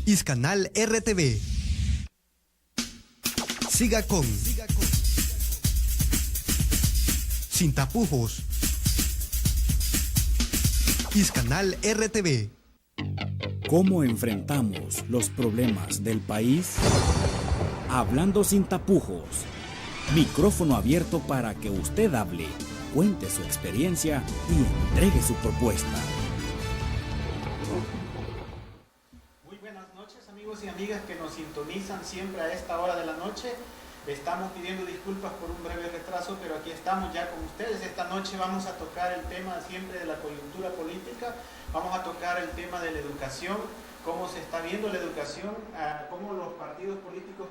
Iscanal RTV. Siga con Sin Tapujos. Iscanal RTV. ¿Cómo enfrentamos los problemas del país? Hablando sin tapujos. Micrófono abierto para que usted hable, cuente su experiencia y entregue su propuesta. Muy buenas noches, amigos y amigas que nos sintonizan siempre a esta hora de la noche. Estamos pidiendo disculpas por un breve retraso, pero aquí estamos ya con ustedes. Esta noche vamos a tocar el tema siempre de la coyuntura política. Vamos a tocar el tema de la educación, cómo se está viendo la educación, cómo los partidos políticos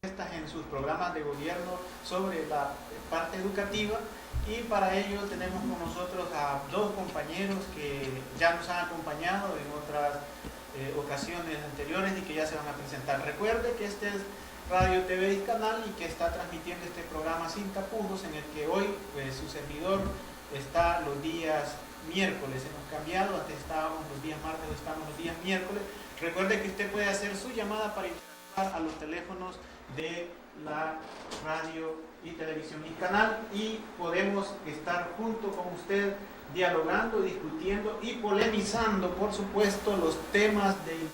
en sus programas de gobierno sobre la parte educativa. Y para ello tenemos con nosotros a dos compañeros que ya nos han acompañado en otras ocasiones anteriores y que ya se van a presentar. Recuerde que este es Radio TV Iscanal y que está transmitiendo este programa Sin Tapujos, en el que hoy su servidor está los días miércoles. Hemos cambiado, antes estábamos los días martes, hoy estamos los días miércoles. Recuerde que usted puede hacer su llamada para interactuar a los teléfonos de la radio y televisión Iscanal y podemos estar junto con usted dialogando, discutiendo y polemizando, por supuesto, los temas de interés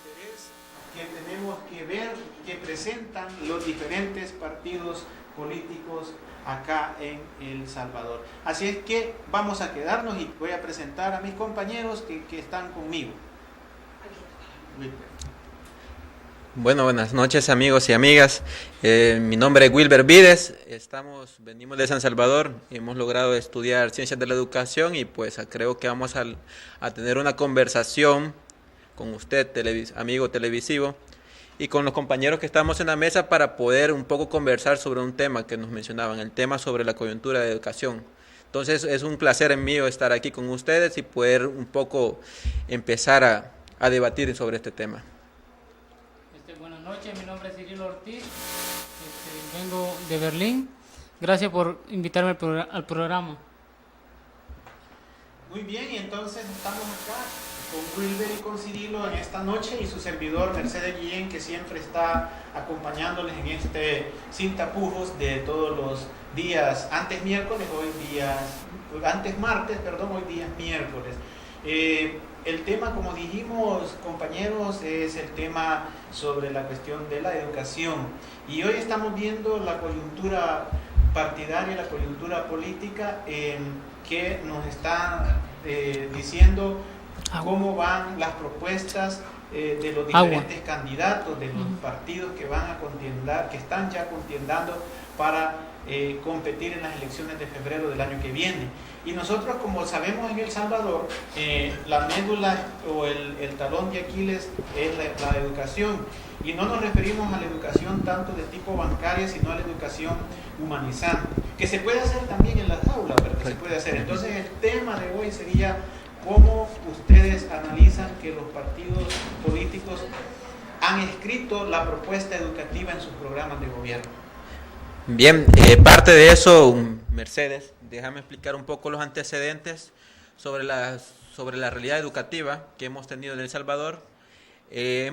que tenemos que ver, que presentan los diferentes partidos políticos acá en El Salvador. Así es que vamos a quedarnos y voy a presentar a mis compañeros que están conmigo. Bueno, buenas noches, amigos y amigas. Mi nombre es Wilber Vides. Venimos de San Salvador. Hemos logrado estudiar Ciencias de la Educación y pues creo que vamos a tener una conversación con usted, amigo televisivo, y con los compañeros que estamos en la mesa para poder un poco conversar sobre un tema que nos mencionaban, el tema sobre la coyuntura de educación. Entonces es un placer mío estar aquí con ustedes y poder un poco empezar a debatir sobre este tema. Buenas noches, mi nombre es Cirilo Ortiz, vengo de Berlín. Gracias por invitarme al programa. Muy bien, y entonces estamos acá con Wilber y con Cirilo en esta noche y su servidor Mercedes Guillén, que siempre está acompañándoles en este Sin Tapujos de todos los días, antes martes, hoy días miércoles. El tema, como dijimos, compañeros, es el tema sobre la cuestión de la educación. Y hoy estamos viendo la coyuntura partidaria, la coyuntura política, que nos está diciendo cómo van las propuestas de los diferentes candidatos, de los partidos que van a contiendar, que están ya contiendando para competir en las elecciones de febrero del año que viene. Y nosotros, como sabemos, en El Salvador, la médula o el talón de Aquiles es la educación. Y no nos referimos a la educación tanto de tipo bancaria, sino a la educación humanizante, que se puede hacer también en las aulas, ¿verdad? Se puede hacer. Entonces, el tema de hoy sería cómo ustedes analizan que los partidos políticos han escrito la propuesta educativa en sus programas de gobierno. Bien, parte de eso, Mercedes, déjame explicar un poco los antecedentes sobre la realidad educativa que hemos tenido en El Salvador. El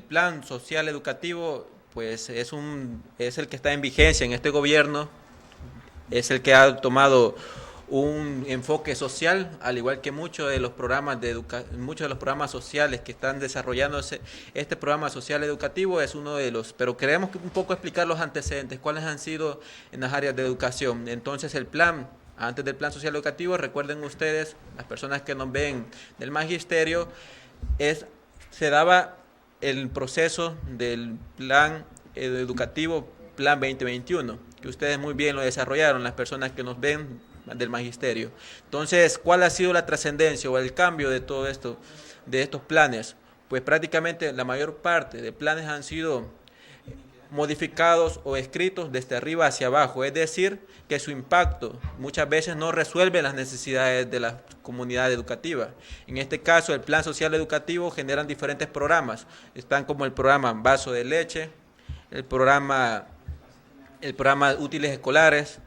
plan social educativo pues es el que está en vigencia en este gobierno, es el que ha tomado un enfoque social, al igual que muchos de los programas sociales que están desarrollándose. Este programa social educativo es uno de los, pero queremos un poco explicar los antecedentes, cuáles han sido en las áreas de educación. Entonces antes del plan social educativo, recuerden ustedes, las personas que nos ven del magisterio, se daba el proceso del plan educativo, plan 2021, que ustedes muy bien lo desarrollaron, las personas que nos ven del magisterio. Entonces, ¿cuál ha sido la trascendencia o el cambio de todo esto, de estos planes? Pues prácticamente la mayor parte de planes han sido modificados o escritos desde arriba hacia abajo, es decir, que su impacto muchas veces no resuelve las necesidades de la comunidad educativa. En este caso, el plan social educativo generan diferentes programas, están como el programa Vaso de Leche, el programa útiles escolares,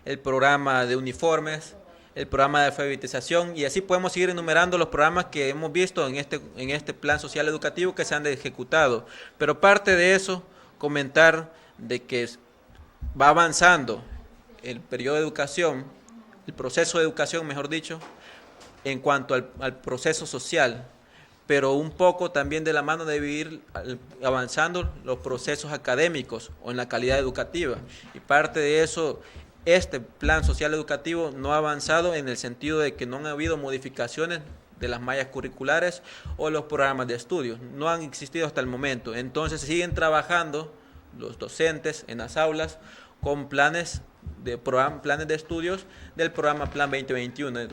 el programa de uniformes, el programa de alfabetización, y así podemos seguir enumerando los programas que hemos visto en este plan social educativo que se han ejecutado. Pero parte de eso, comentar de que va avanzando el periodo de educación, el proceso de educación, mejor dicho, en cuanto al proceso social, pero un poco también de la mano de ir avanzando los procesos académicos o en la calidad educativa. Y parte de eso, este plan social educativo no ha avanzado en el sentido de que no han habido modificaciones de las mallas curriculares o los programas de estudio. No han existido hasta el momento. Entonces siguen trabajando los docentes en las aulas con planes de estudios del programa Plan 2021 de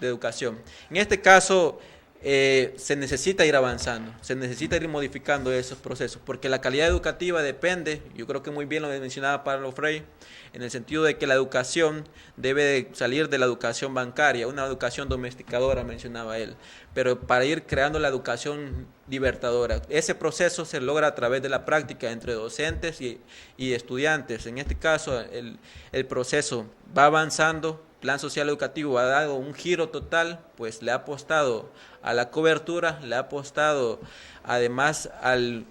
educación. En este caso, se necesita ir avanzando, se necesita ir modificando esos procesos, porque la calidad educativa depende, yo creo que muy bien lo mencionaba Pablo Freire, en el sentido de que la educación debe de salir de la educación bancaria, una educación domesticadora, mencionaba él, pero para ir creando la educación libertadora. Ese proceso se logra a través de la práctica entre docentes y estudiantes. En este caso, el proceso va avanzando. Plan social educativo ha dado un giro total, pues le ha apostado a la cobertura, le ha apostado además al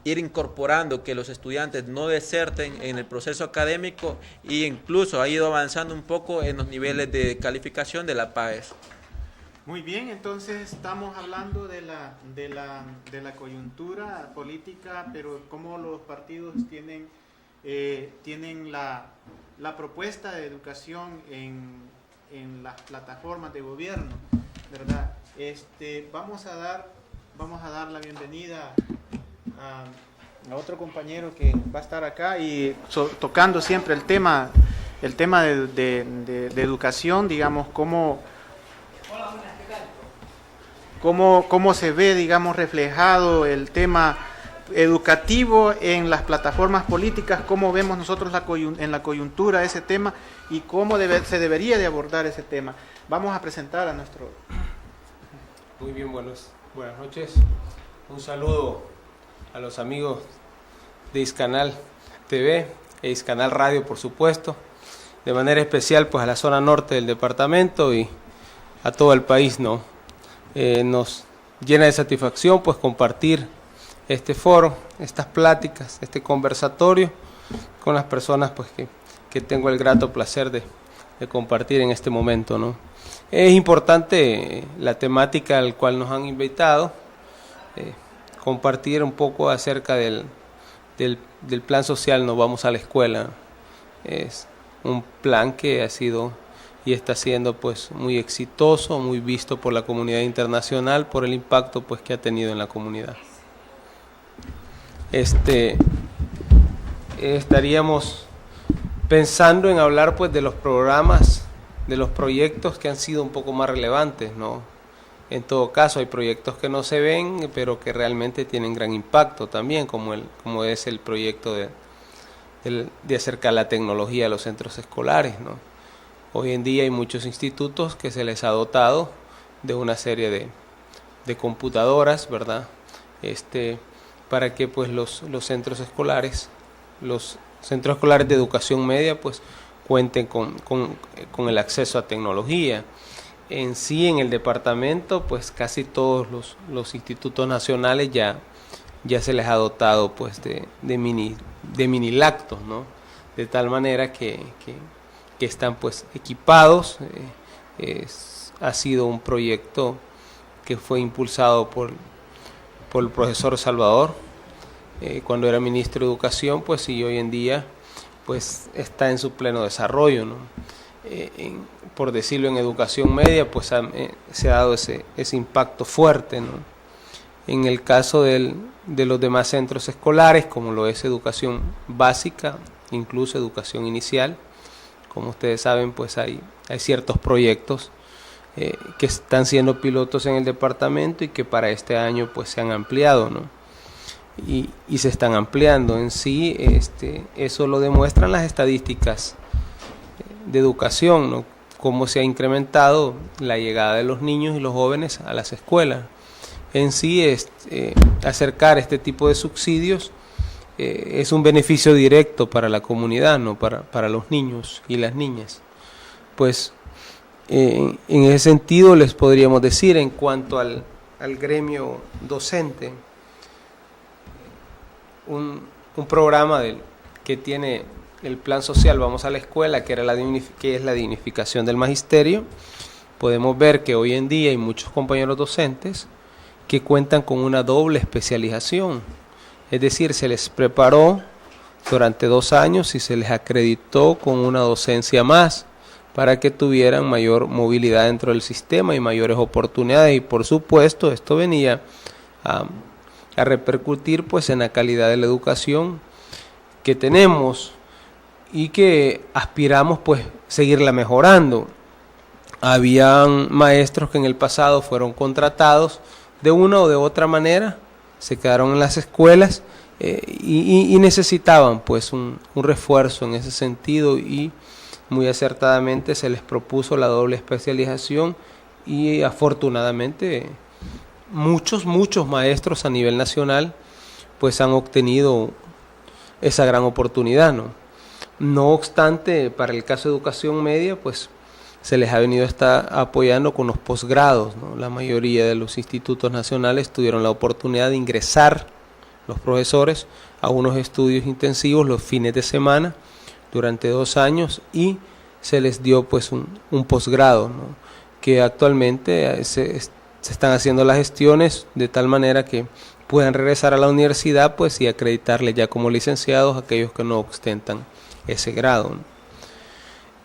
ir incorporando que los estudiantes no deserten en el proceso académico, e incluso ha ido avanzando un poco en los niveles de calificación de la PAES. Muy bien, entonces estamos hablando de la coyuntura política, pero cómo los partidos tienen la propuesta de educación en las plataformas de gobierno, ¿verdad? Vamos a dar la bienvenida a otro compañero que va a estar acá y tocando siempre el tema de educación, digamos, cómo se ve, digamos, reflejado el tema educativo en las plataformas políticas, cómo vemos nosotros en la coyuntura ese tema y cómo se debería de abordar ese tema. Vamos a presentar a nuestro... Muy bien, buenas noches. Un saludo a los amigos de Iscanal TV e Iscanal Radio, por supuesto. De manera especial, pues, a la zona norte del departamento y a todo el país, ¿no? Nos llena de satisfacción, pues, compartir este foro, estas pláticas, este conversatorio con las personas, pues, que tengo el grato placer de compartir en este momento, ¿no? Es importante la temática al cual nos han invitado, compartir un poco acerca del plan social Nos Vamos a la Escuela. Es un plan que ha sido y está siendo, pues, muy exitoso, muy visto por la comunidad internacional por el impacto, pues, que ha tenido en la comunidad. Estaríamos pensando en hablar, pues, de los programas, de los proyectos que han sido un poco más relevantes, ¿no? En todo caso, hay proyectos que no se ven, pero que realmente tienen gran impacto también, como es el proyecto de acercar la tecnología a los centros escolares, ¿no? Hoy en día hay muchos institutos que se les ha dotado de una serie de computadoras, ¿verdad? Para que, pues, los centros escolares de educación media, pues, cuenten con el acceso a tecnología. En sí, en el departamento, pues, casi todos los institutos nacionales ya se les ha dotado, pues, de mini lactos, ¿no? De tal manera que están, pues, equipados. Ha sido un proyecto que fue impulsado por el profesor Salvador cuando era ministro de Educación, pues, y hoy en día, pues, está en su pleno desarrollo, ¿no? Por decirlo, en educación media, pues, se ha dado ese impacto fuerte, ¿no? En el caso de los demás centros escolares, como lo es educación básica, incluso educación inicial, como ustedes saben, pues, hay ciertos proyectos que están siendo pilotos en el departamento y que para este año, pues, se han ampliado, ¿no? Y se están ampliando. En sí, eso lo demuestran las estadísticas de educación, ¿no? Cómo se ha incrementado la llegada de los niños y los jóvenes a las escuelas. En sí, acercar este tipo de subsidios es un beneficio directo para la comunidad, ¿no? Para los niños y las niñas. Pues En ese sentido les podríamos decir, en cuanto al gremio docente, un programa que tiene el plan social Vamos a la Escuela, que es la dignificación del magisterio. Podemos ver que hoy en día hay muchos compañeros docentes que cuentan con una doble especialización, es decir, se les preparó durante 2 años y se les acreditó con una docencia más para que tuvieran mayor movilidad dentro del sistema y mayores oportunidades, y por supuesto esto venía a repercutir pues en la calidad de la educación que tenemos y que aspiramos pues seguirla mejorando. Habían maestros que en el pasado fueron contratados de una o de otra manera, se quedaron en las escuelas y necesitaban pues un refuerzo en ese sentido, y muy acertadamente se les propuso la doble especialización, y afortunadamente muchos maestros a nivel nacional pues han obtenido esa gran oportunidad, ¿no? No obstante, para el caso de educación media, pues se les ha venido apoyando con los posgrados, ¿no? La mayoría de los institutos nacionales tuvieron la oportunidad de ingresar los profesores a unos estudios intensivos los fines de semana durante 2 años, y se les dio pues un posgrado, ¿no? Que actualmente se están haciendo las gestiones de tal manera que puedan regresar a la universidad pues y acreditarles ya como licenciados a aquellos que no ostentan ese grado, ¿no?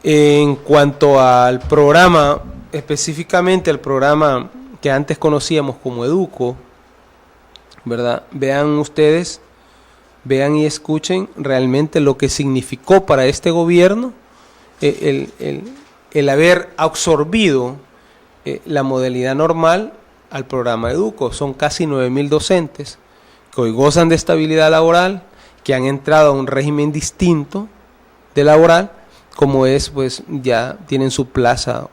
En cuanto al programa, específicamente el programa que antes conocíamos como Educo, ¿verdad? Vean ustedes, vean y escuchen realmente lo que significó para este gobierno el haber absorbido la modalidad normal al programa Educo. Son casi 9.000 docentes que hoy gozan de estabilidad laboral, que han entrado a un régimen distinto de laboral, como es, pues ya tienen su plaza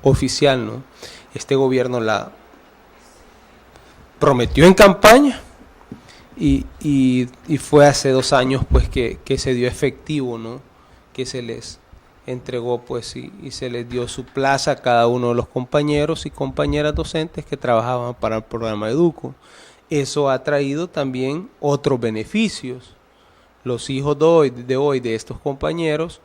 oficial, ¿no? Este gobierno la prometió en campaña y fue hace 2 años pues que se dio efectivo, ¿no? Que se les entregó pues y se les dio su plaza a cada uno de los compañeros y compañeras docentes que trabajaban para el programa Educo. Eso ha traído también otros beneficios. Los hijos de hoy de estos compañeros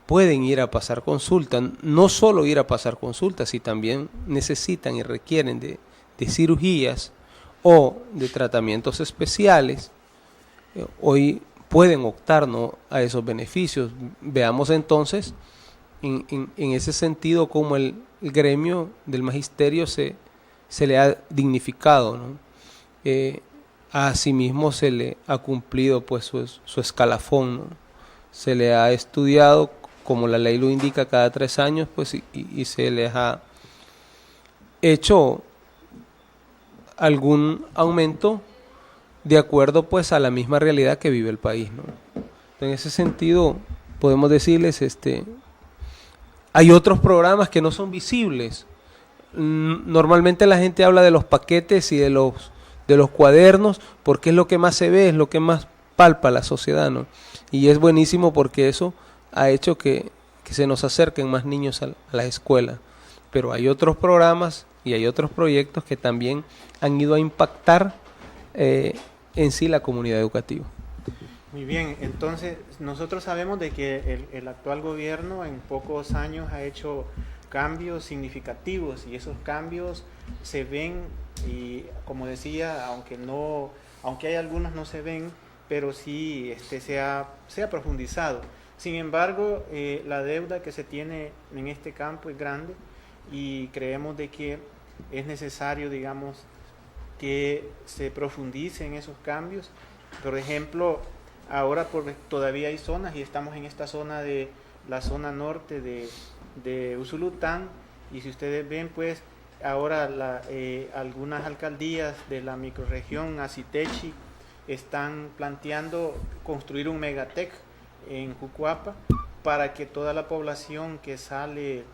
pueden ir a pasar consulta, no solo ir a pasar consultas, si también necesitan y requieren de cirugías o de tratamientos especiales, hoy pueden optar, ¿no?, a esos beneficios. Veamos entonces en ese sentido cómo el gremio del magisterio se le ha dignificado, ¿no? Asimismo se le ha cumplido pues su escalafón, ¿no? Se le ha estudiado como la ley lo indica cada 3 años, pues y se les ha hecho algún aumento de acuerdo pues a la misma realidad que vive el país, ¿no? En ese sentido podemos decirles, hay otros programas que no son visibles. Normalmente la gente habla de los paquetes y de los cuadernos porque es lo que más se ve, es lo que más palpa la sociedad, ¿no? Y es buenísimo porque eso ha hecho que se nos acerquen más niños a la escuela. Pero hay otros programas y hay otros proyectos que también han ido a impactar en sí la comunidad educativa. Muy bien, entonces nosotros sabemos de que el actual gobierno en pocos años ha hecho cambios significativos, y esos cambios se ven, y como decía, aunque hay algunos no se ven, pero sí se ha profundizado. Sin embargo, la deuda que se tiene en este campo es grande, y creemos de que es necesario, digamos, que se profundice en esos cambios. Por ejemplo, ahora todavía hay zonas, y estamos en esta zona de la zona norte de Usulután, y si ustedes ven, pues ahora algunas alcaldías de la microrregión Acitechi están planteando construir un megatec en Jucuapa para que toda la población que sale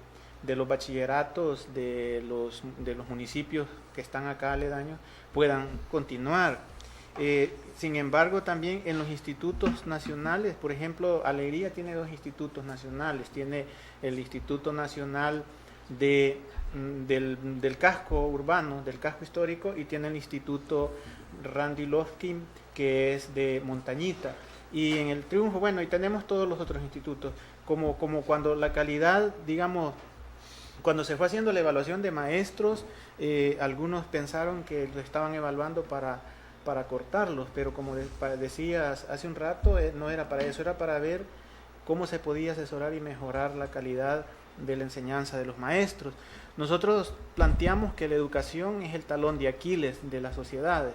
de los bachilleratos de los municipios que están acá aledaños puedan continuar. Sin embargo, también en los institutos nacionales, por ejemplo, Alegría tiene 2 institutos nacionales, tiene el Instituto Nacional del Casco Urbano, del Casco Histórico, y tiene el Instituto Randy Lofkin, que es de Montañita. Y en el Triunfo, bueno, y tenemos todos los otros institutos, como cuando la calidad, digamos, cuando se fue haciendo la evaluación de maestros, algunos pensaron que lo estaban evaluando para cortarlos, pero como decías hace un rato, no era para eso, era para ver cómo se podía asesorar y mejorar la calidad de la enseñanza de los maestros. Nosotros planteamos que la educación es el talón de Aquiles de las sociedades.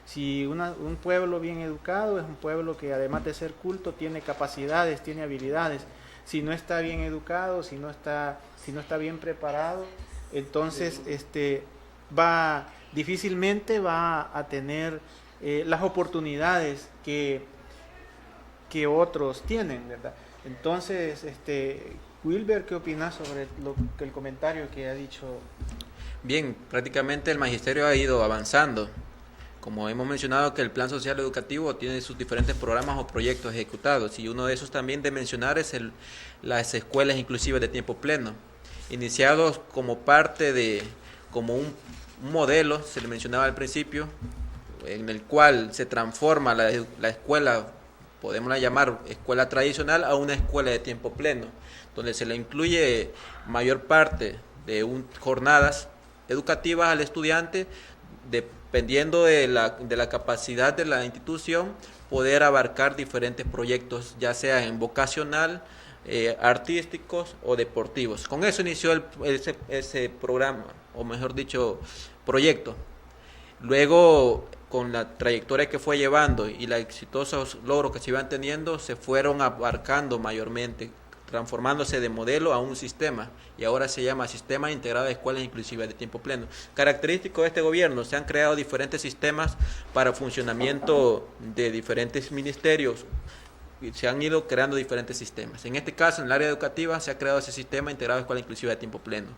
Si un pueblo bien educado es un pueblo que, además de ser culto, tiene capacidades, tiene habilidades. Si no está bien educado, si no está bien preparado, entonces difícilmente va a tener las oportunidades que otros tienen, ¿verdad? Entonces, Wilber, ¿qué opinas sobre el comentario que ha dicho? Bien, prácticamente el magisterio ha ido avanzando. Como hemos mencionado, que el Plan Social Educativo tiene sus diferentes programas o proyectos ejecutados, y uno de esos también de mencionar es las escuelas inclusivas de tiempo pleno, iniciados como parte como un modelo, se le mencionaba al principio, en el cual se transforma la escuela, podemos llamar escuela tradicional, a una escuela de tiempo pleno, donde se le incluye mayor parte de jornadas educativas al estudiante, dependiendo de la capacidad de la institución, poder abarcar diferentes proyectos, ya sea en vocacional, artísticos o deportivos. Con eso inició ese programa, o mejor dicho, proyecto. Luego, con la trayectoria que fue llevando y los exitosos logros que se iban teniendo, se fueron abarcando mayormente, transformándose de modelo a un sistema, y ahora se llama Sistema Integrado de Escuelas Inclusivas de Tiempo Pleno. Característico de este gobierno, se han creado diferentes sistemas para funcionamiento de diferentes ministerios, y se han ido creando diferentes sistemas. En este caso, en el área educativa, se ha creado ese Sistema Integrado de Escuela Inclusiva de Tiempo Pleno,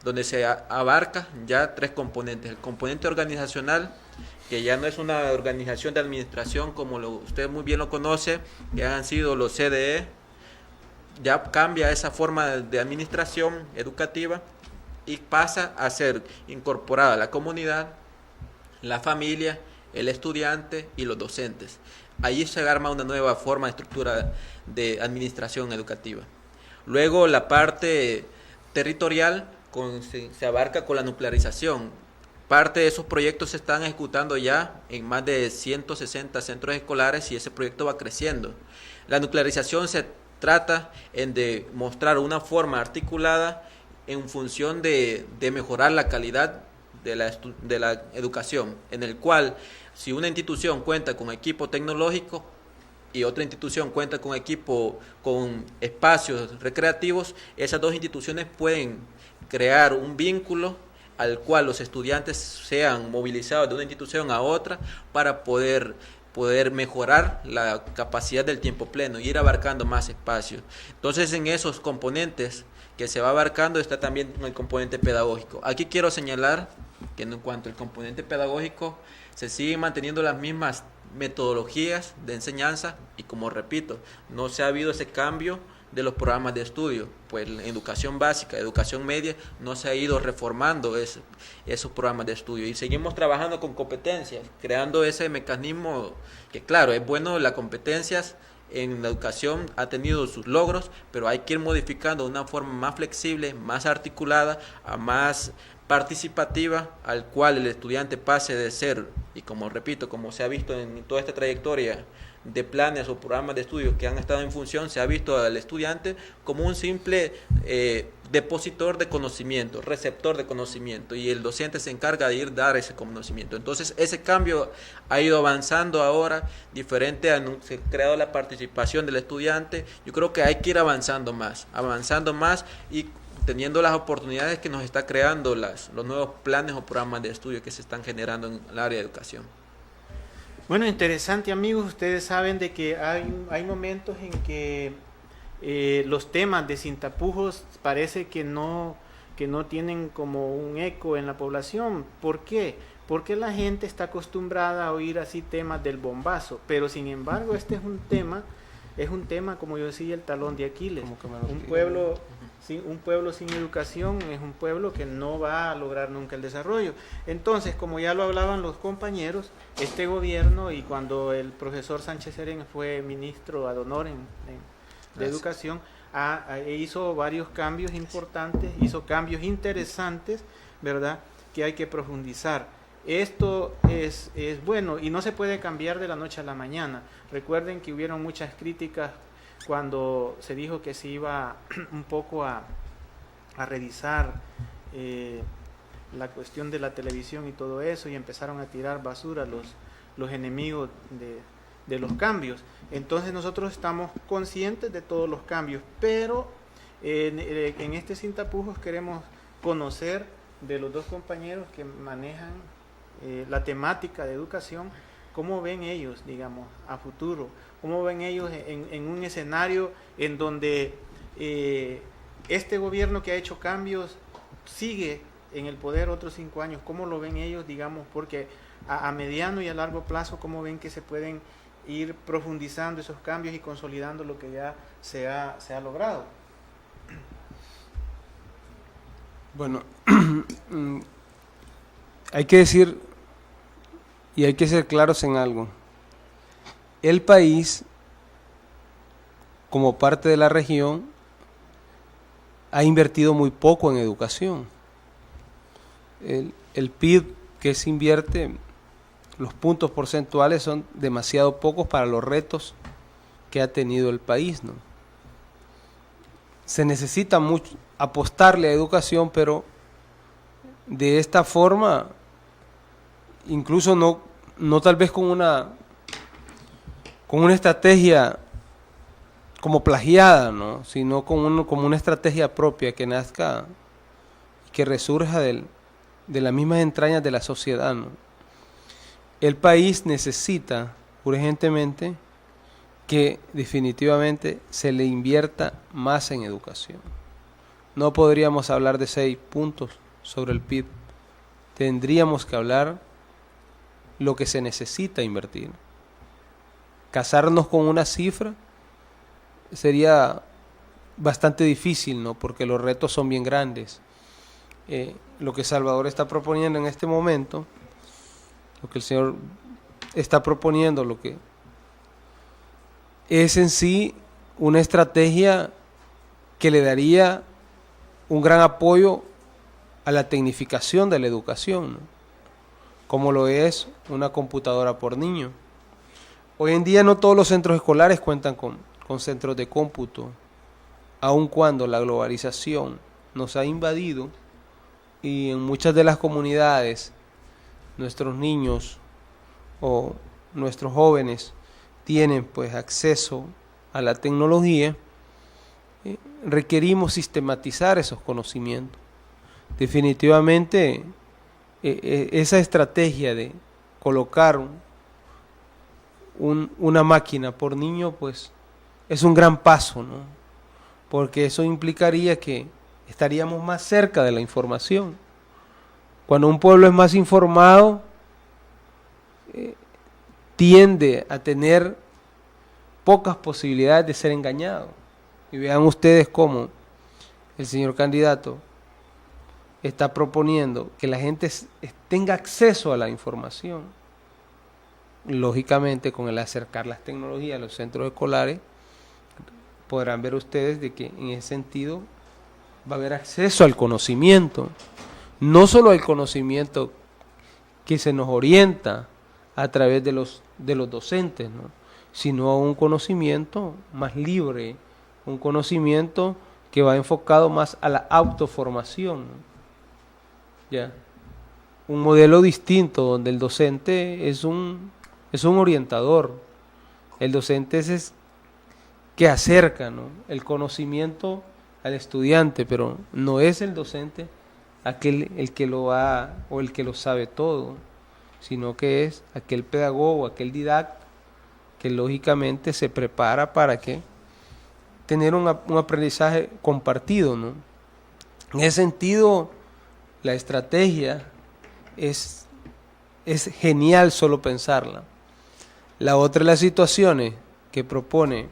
donde se abarca ya 3 componentes. El componente organizacional, que ya no es una organización de administración como usted muy bien lo conoce, que han sido los CDE, ya cambia esa forma de administración educativa y pasa a ser incorporada a la comunidad, la familia, el estudiante y los docentes. Ahí se arma una nueva forma de estructura de administración educativa. Luego la parte territorial se abarca con la nuclearización. Parte de esos proyectos se están ejecutando ya en más de 160 centros escolares, y ese proyecto va creciendo. La nuclearización se trata de mostrar una forma articulada en función de mejorar la calidad de la educación, en el cual, si una institución cuenta con equipo tecnológico y otra institución cuenta con espacios recreativos, esas 2 instituciones pueden crear un vínculo al cual los estudiantes sean movilizados de una institución a otra para poder mejorar la capacidad del tiempo pleno y ir abarcando más espacios. Entonces, en esos componentes que se va abarcando está también el componente pedagógico. Aquí quiero señalar que en cuanto al componente pedagógico, se siguen manteniendo las mismas metodologías de enseñanza, y como repito, no se ha habido ese cambio de los programas de estudio, pues en educación básica, educación media, no se ha ido reformando esos programas de estudio, y seguimos trabajando con competencias, creando ese mecanismo que, claro, es bueno. Las competencias en la educación ha tenido sus logros, pero hay que ir modificando de una forma más flexible, más articulada, más participativa, al cual el estudiante pase de ser, y como repito, como se ha visto en toda esta trayectoria de planes o programas de estudios que han estado en función, se ha visto al estudiante como un simple depositor de conocimiento, receptor de conocimiento, y el docente se encarga de dar ese conocimiento. Entonces, ese cambio ha ido avanzando ahora, diferente se ha creado la participación del estudiante. Yo creo que hay que ir avanzando más y teniendo las oportunidades que nos está creando los nuevos planes o programas de estudio que se están generando en el área de educación. Bueno, interesante, amigos. Ustedes saben de que hay momentos en que los temas de Sin Tapujos parece que no tienen como un eco en la población. ¿Por qué? porque la gente está acostumbrada a oír así temas del bombazo, pero sin embargo este es un tema, como yo decía, el talón de Aquiles. Un pueblo sin educación es un pueblo que no va a lograr nunca el desarrollo. Entonces, como ya lo hablaban los compañeros, este gobierno, y cuando el profesor Sánchez Serén fue ministro ad honorem de Educación, hizo varios cambios importantes, hizo cambios interesantes, ¿verdad?, que hay que profundizar. Esto es bueno y no se puede cambiar de la noche a la mañana. Recuerden que hubieron muchas críticas cuando se dijo que se iba un poco a revisar la cuestión de la televisión y todo eso, y empezaron a tirar basura los enemigos de los cambios. Entonces nosotros estamos conscientes de todos los cambios, pero en este Sin Tapujos queremos conocer de los dos compañeros que manejan la temática de educación, cómo ven ellos, digamos, a futuro, cómo ven ellos en un escenario en donde este gobierno que ha hecho cambios sigue en el poder otros 5 años, cómo lo ven ellos, digamos, porque a mediano y a largo plazo, cómo ven que se pueden ir profundizando esos cambios y consolidando lo que ya se ha logrado. Bueno, hay que decir y hay que ser claros en algo. El país, como parte de la región, ha invertido muy poco en educación. El PIB que se invierte, los puntos porcentuales son demasiado pocos para los retos que ha tenido el país, ¿no? Se necesita mucho apostarle a educación, pero de esta forma, incluso no tal vez con una estrategia como plagiada, ¿no?, sino como una estrategia propia que nazca, que resurja de las mismas entrañas de la sociedad, ¿no? El país necesita urgentemente que definitivamente se le invierta más en educación. No podríamos hablar de 6 puntos sobre el PIB. Tendríamos que hablar lo que se necesita invertir. Casarnos con una cifra sería bastante difícil, ¿no?, porque los retos son bien grandes. Lo que Salvador está proponiendo en este momento, lo que el Señor está proponiendo, lo que es en sí una estrategia que le daría un gran apoyo a la tecnificación de la educación, ¿no?, como lo es una computadora por niño. Hoy en día no todos los centros escolares cuentan con centros de cómputo, aun cuando la globalización nos ha invadido y en muchas de las comunidades nuestros niños o nuestros jóvenes tienen pues acceso a la tecnología. Requerimos sistematizar esos conocimientos. Definitivamente esa estrategia de colocar una máquina por niño pues es un gran paso, ¿no?, porque eso implicaría que estaríamos más cerca de la información. Cuando un pueblo es más informado, tiende a tener pocas posibilidades de ser engañado. Y vean ustedes cómo el señor candidato está proponiendo que la gente tenga acceso a la información. Lógicamente, con el acercar las tecnologías a los centros escolares, podrán ver ustedes de que en ese sentido va a haber acceso al conocimiento, no solo al conocimiento que se nos orienta a través de los docentes, ¿no?, sino a un conocimiento más libre, un conocimiento que va enfocado más a la autoformación, ¿no? ¿Ya? Un modelo distinto donde el docente es un orientador, el docente es que acerca, ¿no?, el conocimiento al estudiante, pero no es el docente el que lo va o el que lo sabe todo, sino que es aquel pedagogo, aquel didacta que lógicamente se prepara para que tener un aprendizaje compartido, ¿no? En ese sentido, la estrategia es es genial solo pensarla. La otra de las situaciones que propone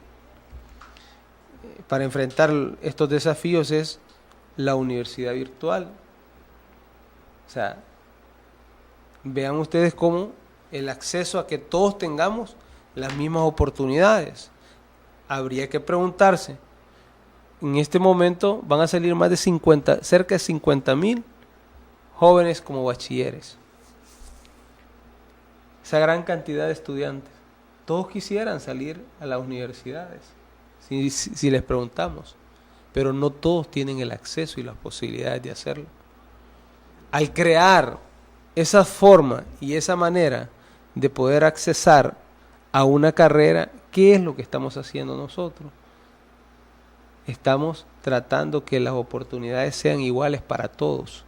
para enfrentar estos desafíos es la universidad virtual. O sea, vean ustedes cómo el acceso a que todos tengamos las mismas oportunidades. Habría que preguntarse, en este momento van a salir más de cerca de 50,000 jóvenes como bachilleres. Esa gran cantidad de estudiantes. Todos quisieran salir a las universidades, si les preguntamos, pero no todos tienen el acceso y las posibilidades de hacerlo. Al crear esa forma y esa manera de poder accesar a una carrera, ¿qué es lo que estamos haciendo nosotros? Estamos tratando que las oportunidades sean iguales para todos.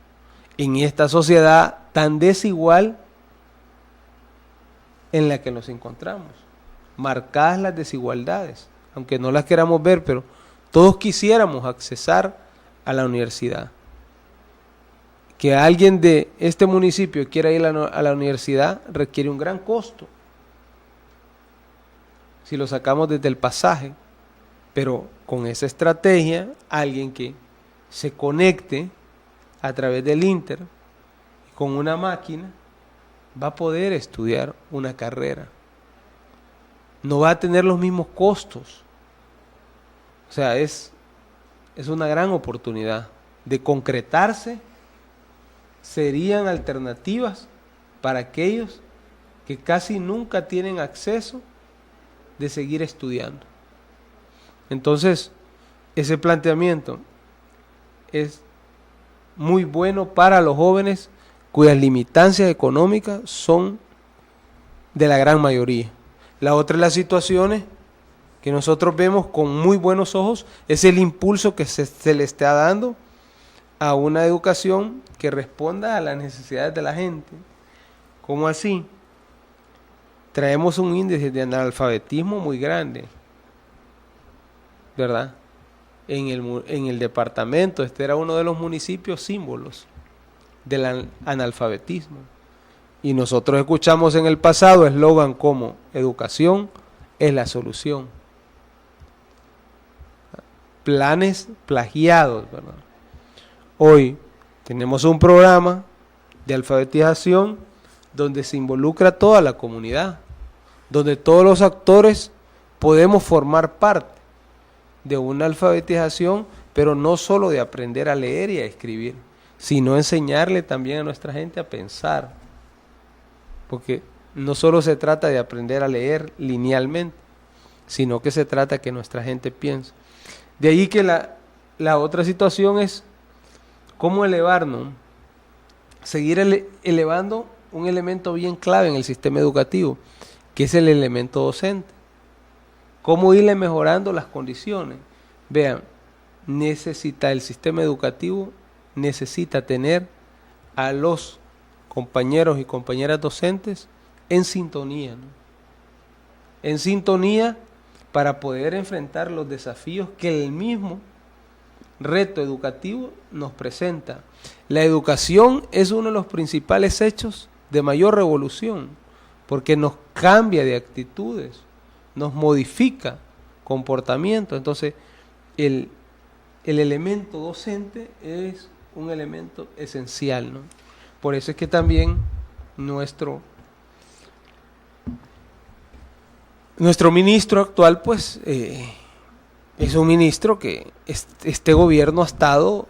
En esta sociedad tan desigual en la que nos encontramos, marcadas las desigualdades, aunque no las queramos ver, pero todos quisiéramos accesar a la universidad. Que alguien de este municipio quiera ir a la universidad requiere un gran costo, si lo sacamos desde el pasaje, pero con esa estrategia, alguien que se conecte a través del Inter con una máquina va a poder estudiar una carrera. No va a tener los mismos costos. O sea, es una gran oportunidad de concretarse. Serían alternativas para aquellos que casi nunca tienen acceso de seguir estudiando. Entonces, ese planteamiento es muy bueno para los jóvenes cuyas limitancias económicas son de la gran mayoría. La otra de las situaciones que nosotros vemos con muy buenos ojos es el impulso que se le está dando a una educación que responda a las necesidades de la gente. ¿Cómo así? Traemos un índice de analfabetismo muy grande, ¿verdad? En el departamento, este era uno de los municipios símbolos del analfabetismo. Y nosotros escuchamos en el pasado eslogan como educación es la solución. Planes plagiados, ¿verdad? Hoy tenemos un programa de alfabetización donde se involucra toda la comunidad, donde todos los actores podemos formar parte de una alfabetización, pero no solo de aprender a leer y a escribir, sino enseñarle también a nuestra gente a pensar, porque no solo se trata de aprender a leer linealmente, sino que se trata que nuestra gente piense. De ahí que la otra situación es cómo elevarnos, seguir elevando un elemento bien clave en el sistema educativo, que es el elemento docente. Cómo irle mejorando las condiciones. Vean, el sistema educativo necesita tener a los compañeros y compañeras docentes en sintonía, ¿no? En sintonía para poder enfrentar los desafíos que el mismo reto educativo nos presenta. La educación es uno de los principales hechos de mayor revolución, porque nos cambia de actitudes, nos modifica comportamiento. Entonces, el elemento docente es un elemento esencial, ¿no? Por eso es que también nuestro ministro actual, pues, es un ministro que este gobierno ha estado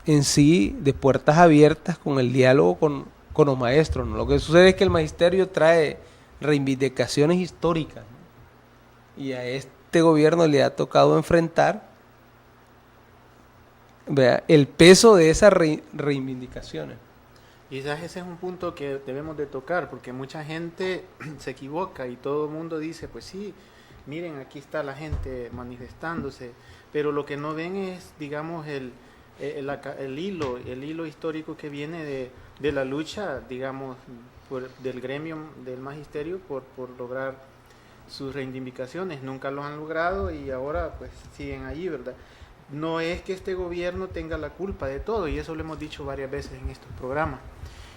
en sí de puertas abiertas con el diálogo con los maestros, ¿no? Lo que sucede es que el magisterio trae reivindicaciones históricas, ¿no? Y a este gobierno le ha tocado enfrentar, vea, el peso de esas reivindicaciones. Quizás ese es un punto que debemos de tocar, porque mucha gente se equivoca y todo el mundo dice, pues sí, miren, aquí está la gente manifestándose, pero lo que no ven es, digamos, el hilo histórico que viene de la lucha, digamos, del gremio del magisterio por lograr sus reivindicaciones. Nunca lo han logrado y ahora pues siguen allí, ¿verdad? No es que este gobierno tenga la culpa de todo, y eso lo hemos dicho varias veces en estos programas.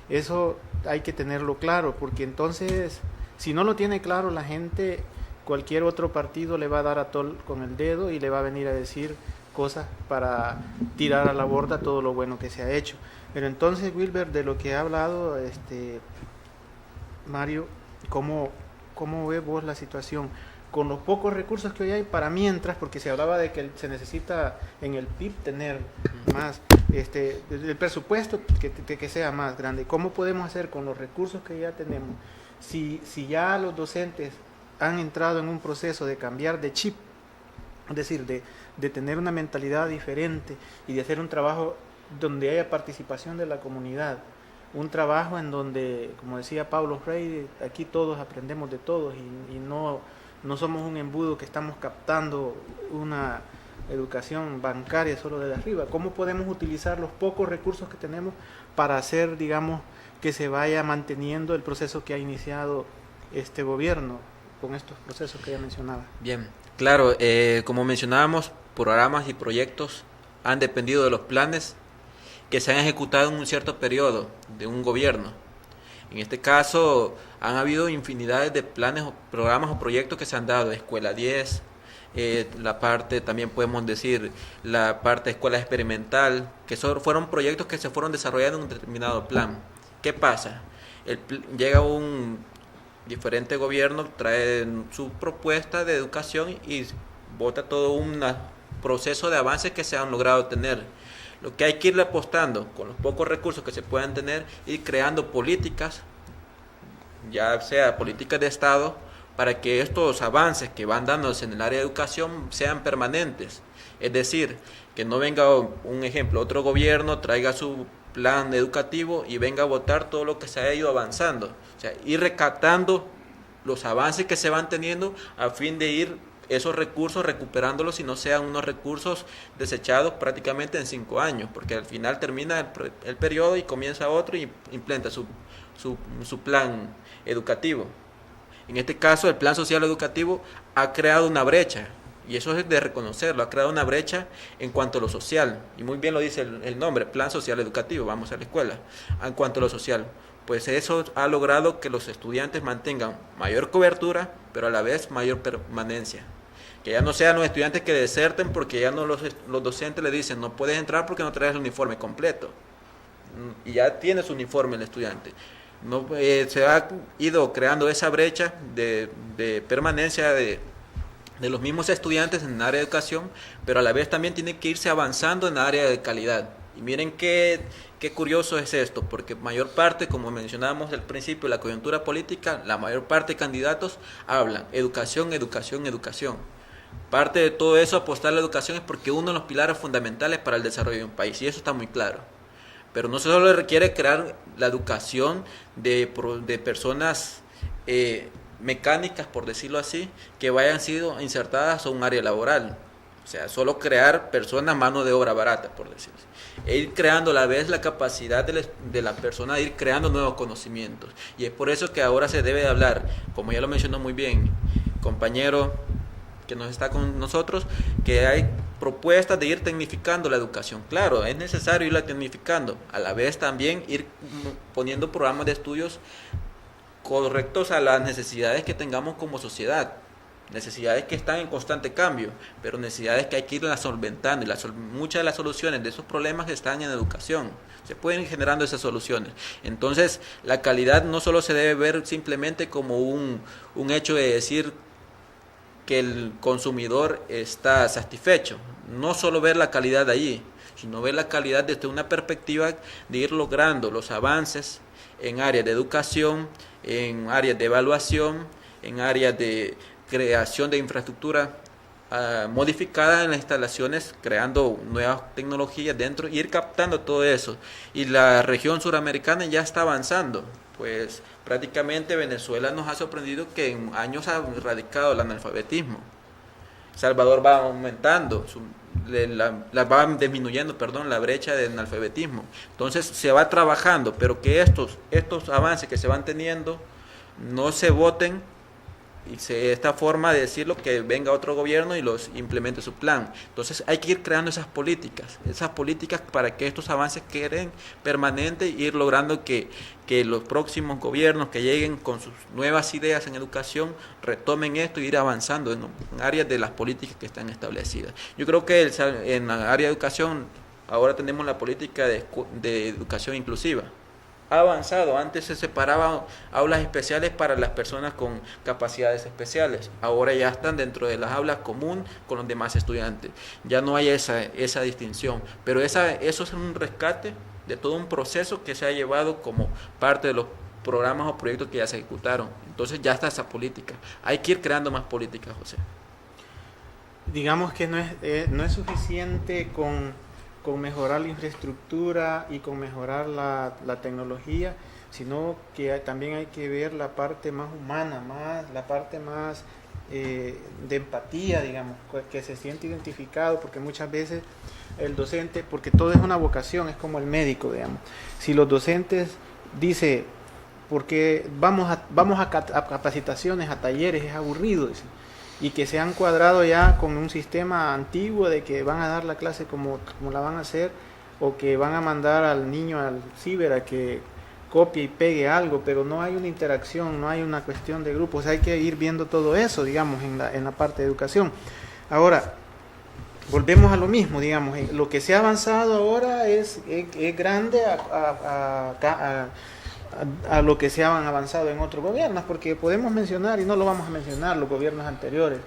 Eso hay que tenerlo claro, porque entonces, si no lo tiene claro la gente, cualquier otro partido le va a dar a tol con el dedo y le va a venir a decir cosas para tirar a la borda todo lo bueno que se ha hecho. Pero entonces, Wilber, de lo que ha hablado Mario, ¿cómo ves vos la situación? Con los pocos recursos que hoy hay para mientras, porque se hablaba de que se necesita en el PIB tener más, el presupuesto que sea más grande. ¿Cómo podemos hacer con los recursos que ya tenemos? Si ya los docentes han entrado en un proceso de cambiar de chip, es decir, de tener una mentalidad diferente y de hacer un trabajo donde haya participación de la comunidad, un trabajo en donde, como decía Paulo Freire, aquí todos aprendemos de todos y no somos un embudo que estamos captando una educación bancaria solo de arriba. ¿Cómo podemos utilizar los pocos recursos que tenemos para hacer, digamos, que se vaya manteniendo el proceso que ha iniciado este gobierno con estos procesos que ya mencionaba? Bien, claro, como mencionábamos, programas y proyectos han dependido de los planes que se han ejecutado en un cierto periodo de un gobierno. En este caso, han habido infinidades de planes, programas o proyectos que se han dado, Escuela 10, la parte, también podemos decir, la parte de escuela experimental, que fueron proyectos que se fueron desarrollando en un determinado plan. ¿Qué pasa? Llega un diferente gobierno, trae su propuesta de educación y vota todo un proceso de avances que se han logrado tener. Lo que hay que irle apostando con los pocos recursos que se puedan tener, ir creando políticas, ya sea políticas de Estado, para que estos avances que van dándose en el área de educación sean permanentes. Es decir, que no venga, un ejemplo, otro gobierno traiga su plan educativo y venga a votar todo lo que se ha ido avanzando. O sea, ir recaptando los avances que se van teniendo a fin de ir esos recursos recuperándolos y no sean unos recursos desechados prácticamente en 5 años, porque al final termina el periodo y comienza otro y implementa su plan educativo. En este caso, el plan social educativo ha creado una brecha, y eso es de reconocerlo, ha creado una brecha en cuanto a lo social, y muy bien lo dice el nombre, plan social educativo, vamos a la escuela. En cuanto a lo social, pues eso ha logrado que los estudiantes mantengan mayor cobertura, pero a la vez mayor permanencia. Que ya no sean los estudiantes que deserten porque ya no los docentes le dicen no puedes entrar porque no traes el uniforme completo. Y ya tiene su uniforme el estudiante. No, se ha ido creando esa brecha de permanencia de los mismos estudiantes en el área de educación, pero a la vez también tiene que irse avanzando en el área de calidad. Y miren qué curioso es esto, porque mayor parte, como mencionábamos al principio, la coyuntura política, la mayor parte de candidatos hablan educación, educación, educación. Parte de todo eso, apostar a la educación, es porque uno de los pilares fundamentales para el desarrollo de un país, y eso está muy claro. Pero no solo requiere crear la educación de personas mecánicas, por decirlo así, que vayan sido insertadas a un área laboral. O sea, solo crear personas, mano de obra barata, por decirlo así. E ir creando a la vez la capacidad de la persona de ir creando nuevos conocimientos. Y es por eso que ahora se debe de hablar, como ya lo mencionó muy bien, compañero que nos está con nosotros, que hay propuestas de ir tecnificando la educación. Claro, es necesario irla tecnificando, a la vez también ir poniendo programas de estudios correctos a las necesidades que tengamos como sociedad, necesidades que están en constante cambio, pero necesidades que hay que irlas solventando, y muchas de las soluciones de esos problemas están en educación. Se pueden ir generando esas soluciones. Entonces, la calidad no solo se debe ver simplemente como un hecho de decir que el consumidor está satisfecho, no solo ver la calidad allí, sino ver la calidad desde una perspectiva de ir logrando los avances en áreas de educación, en áreas de evaluación, en áreas de creación de infraestructura modificada en las instalaciones, creando nuevas tecnologías dentro, y ir captando todo eso. Y la región suramericana ya está avanzando, pues prácticamente Venezuela nos ha sorprendido que en años ha erradicado el analfabetismo. Salvador va aumentando, va disminuyendo, la brecha de analfabetismo. Entonces se va trabajando, pero que estos avances que se van teniendo no se voten esta forma de decirlo, que venga otro gobierno y los implemente su plan. Entonces hay que ir creando esas políticas para que estos avances queden permanentes e ir logrando que los próximos gobiernos que lleguen con sus nuevas ideas en educación retomen esto y ir avanzando en áreas de las políticas que están establecidas. Yo creo que en la área de educación ahora tenemos la política de educación inclusiva. Ha avanzado. Antes se separaban aulas especiales para las personas con capacidades especiales. Ahora ya están dentro de las aulas común con los demás estudiantes. Ya no hay esa distinción. Pero eso es un rescate de todo un proceso que se ha llevado como parte de los programas o proyectos que ya se ejecutaron. Entonces ya está esa política. Hay que ir creando más políticas, José. Digamos que no es suficiente con mejorar la infraestructura y con mejorar la tecnología, sino que también hay que ver la parte más humana, la parte más de empatía, digamos, que se siente identificado, porque muchas veces el docente, porque todo es una vocación, es como el médico, digamos. Si los docentes dicen, porque vamos a capacitaciones, a talleres, es aburrido, dicen, y que se han cuadrado ya con un sistema antiguo de que van a dar la clase como la van a hacer, o que van a mandar al niño al ciber a que copie y pegue algo, pero no hay una interacción, no hay una cuestión de grupos. Hay que ir viendo todo eso, digamos, en la parte de educación. Ahora, volvemos a lo mismo, digamos, lo que se ha avanzado ahora es grande a lo que se han avanzado en otros gobiernos, porque podemos mencionar, y no lo vamos a mencionar, los gobiernos anteriores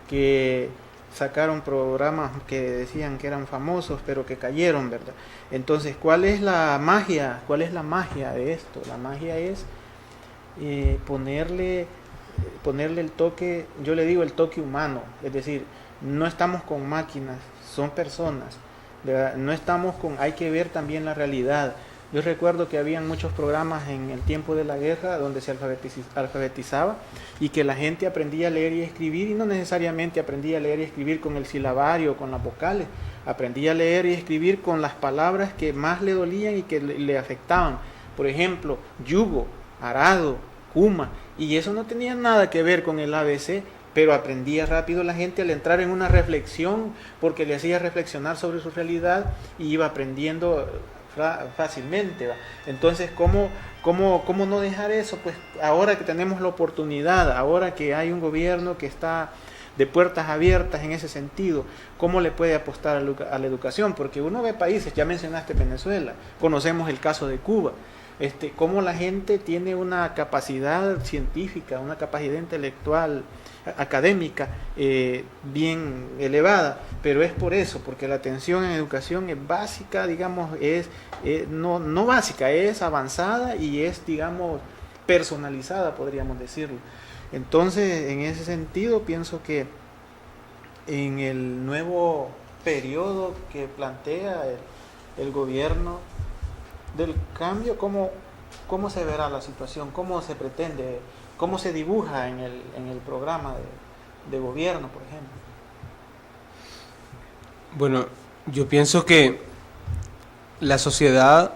que sacaron programas que decían que eran famosos, pero que cayeron, ¿verdad? Entonces, ¿cuál es la magia? ¿Cuál es la magia de esto? La magia es ponerle el toque, yo le digo el toque humano, es decir, no estamos con máquinas, son personas, ¿verdad? No estamos hay que ver también la realidad. Yo recuerdo que habían muchos programas en el tiempo de la guerra donde se alfabetizaba y que la gente aprendía a leer y escribir, y no necesariamente aprendía a leer y escribir con el silabario o con las vocales, aprendía a leer y escribir con las palabras que más le dolían y que le afectaban. Por ejemplo, yugo, arado, cuma, y eso no tenía nada que ver con el ABC, pero aprendía rápido la gente al entrar en una reflexión, porque le hacía reflexionar sobre su realidad y iba aprendiendo fácilmente, ¿va? Entonces, ¿cómo no dejar eso? Pues ahora que tenemos la oportunidad, ahora que hay un gobierno que está de puertas abiertas en ese sentido, ¿cómo le puede apostar a la educación? Porque uno ve países, ya mencionaste Venezuela, conocemos el caso de Cuba, cómo la gente tiene una capacidad científica, una capacidad intelectual, académica bien elevada, pero es por eso, porque la atención en educación es básica, digamos, no básica, es avanzada y es, digamos, personalizada, podríamos decirlo. Entonces, en ese sentido, pienso que en el nuevo periodo que plantea el gobierno del cambio, ¿cómo se verá la situación? ¿Cómo se pretende? ¿Cómo se dibuja en el programa de gobierno, por ejemplo? Bueno, yo pienso que la sociedad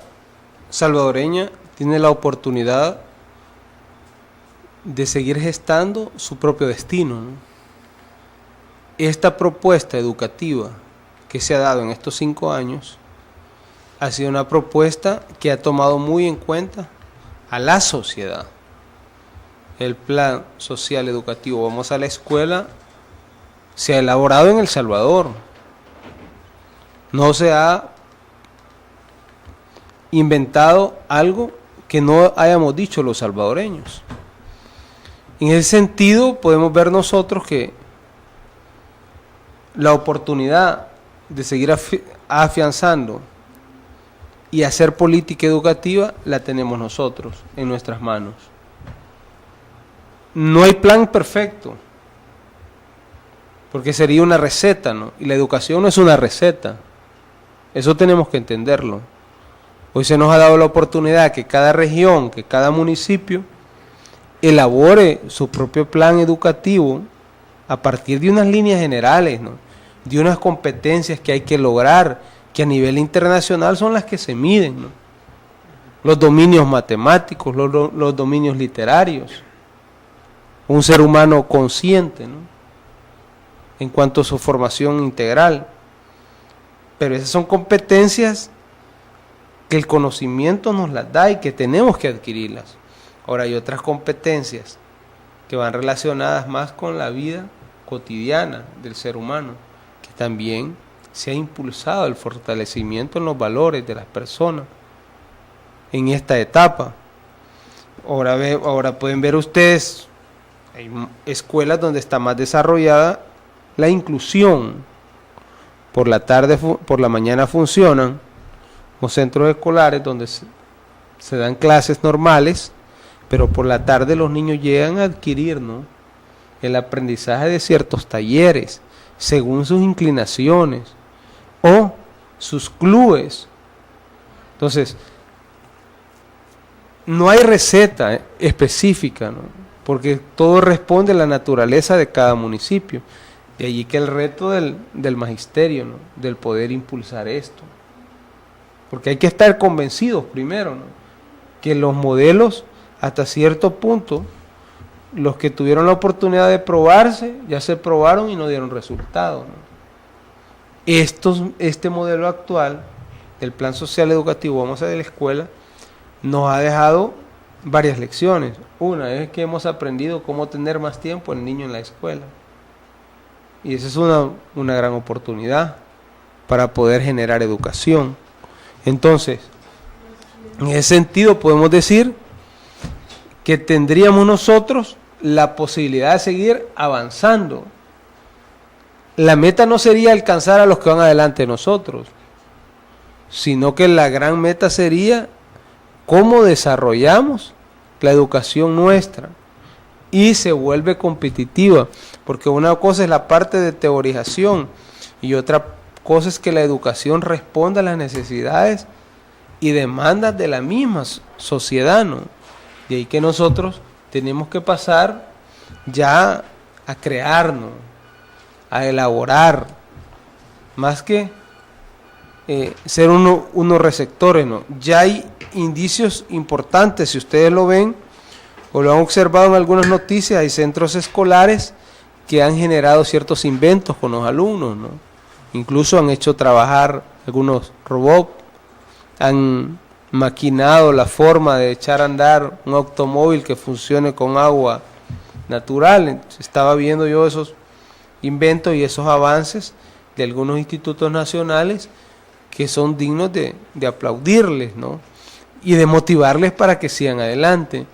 salvadoreña tiene la oportunidad de seguir gestando su propio destino, ¿no? Esta propuesta educativa que se ha dado en estos 5 años ha sido una propuesta que ha tomado muy en cuenta a la sociedad. El plan social educativo Vamos a la Escuela se ha elaborado en El Salvador. No se ha inventado algo que no hayamos dicho los salvadoreños. En ese sentido, podemos ver nosotros que la oportunidad de seguir afianzando y hacer política educativa la tenemos nosotros en nuestras manos. No hay plan perfecto, porque sería una receta, ¿no? Y la educación no es una receta. Eso tenemos que entenderlo. Hoy se nos ha dado la oportunidad que cada región, que cada municipio elabore su propio plan educativo a partir de unas líneas generales, ¿no? De unas competencias que hay que lograr, que a nivel internacional son las que se miden, ¿no? Los dominios matemáticos, los dominios literarios. un ser humano consciente, ¿no? En cuanto a su formación integral. Pero esas son competencias que el conocimiento nos las da y que tenemos que adquirirlas. Ahora hay otras competencias que van relacionadas más con la vida cotidiana del ser humano, que también se ha impulsado el fortalecimiento en los valores de las personas en esta etapa. Ahora pueden ver ustedes, hay escuelas donde está más desarrollada la inclusión. Por la tarde, por la mañana funcionan los centros escolares donde se dan clases normales, pero por la tarde los niños llegan a adquirir, ¿no?, el aprendizaje de ciertos talleres según sus inclinaciones o sus clubes. Entonces, no hay receta específica, ¿no?, porque todo responde a la naturaleza de cada municipio. De allí que el reto del magisterio, ¿no?, del poder impulsar esto. Porque hay que estar convencidos primero, ¿no?, que los modelos, hasta cierto punto, los que tuvieron la oportunidad de probarse, ya se probaron y no dieron resultado, ¿no? Este modelo actual, el plan social educativo, vamos a ver, de la escuela, nos ha dejado varias lecciones. Una es que hemos aprendido cómo tener más tiempo el niño en la escuela. Y esa es una gran oportunidad para poder generar educación. Entonces, en ese sentido podemos decir que tendríamos nosotros la posibilidad de seguir avanzando. La meta no sería alcanzar a los que van adelante de nosotros, sino que la gran meta sería cómo desarrollamos la educación nuestra y se vuelve competitiva, porque una cosa es la parte de teorización y otra cosa es que la educación responda a las necesidades y demandas de la misma sociedad, ¿no? De ahí que nosotros tenemos que pasar ya a crearnos, a elaborar, más que ser unos receptores, ¿no? Ya hay indicios importantes, si ustedes lo ven o lo han observado en algunas noticias, hay centros escolares que han generado ciertos inventos con los alumnos, ¿no? Incluso han hecho trabajar algunos robots, han maquinado la forma de echar a andar un automóvil que funcione con agua natural. Estaba viendo yo esos inventos y esos avances de algunos institutos nacionales que son dignos de aplaudirles, ¿no?, y de motivarles para que sigan adelante.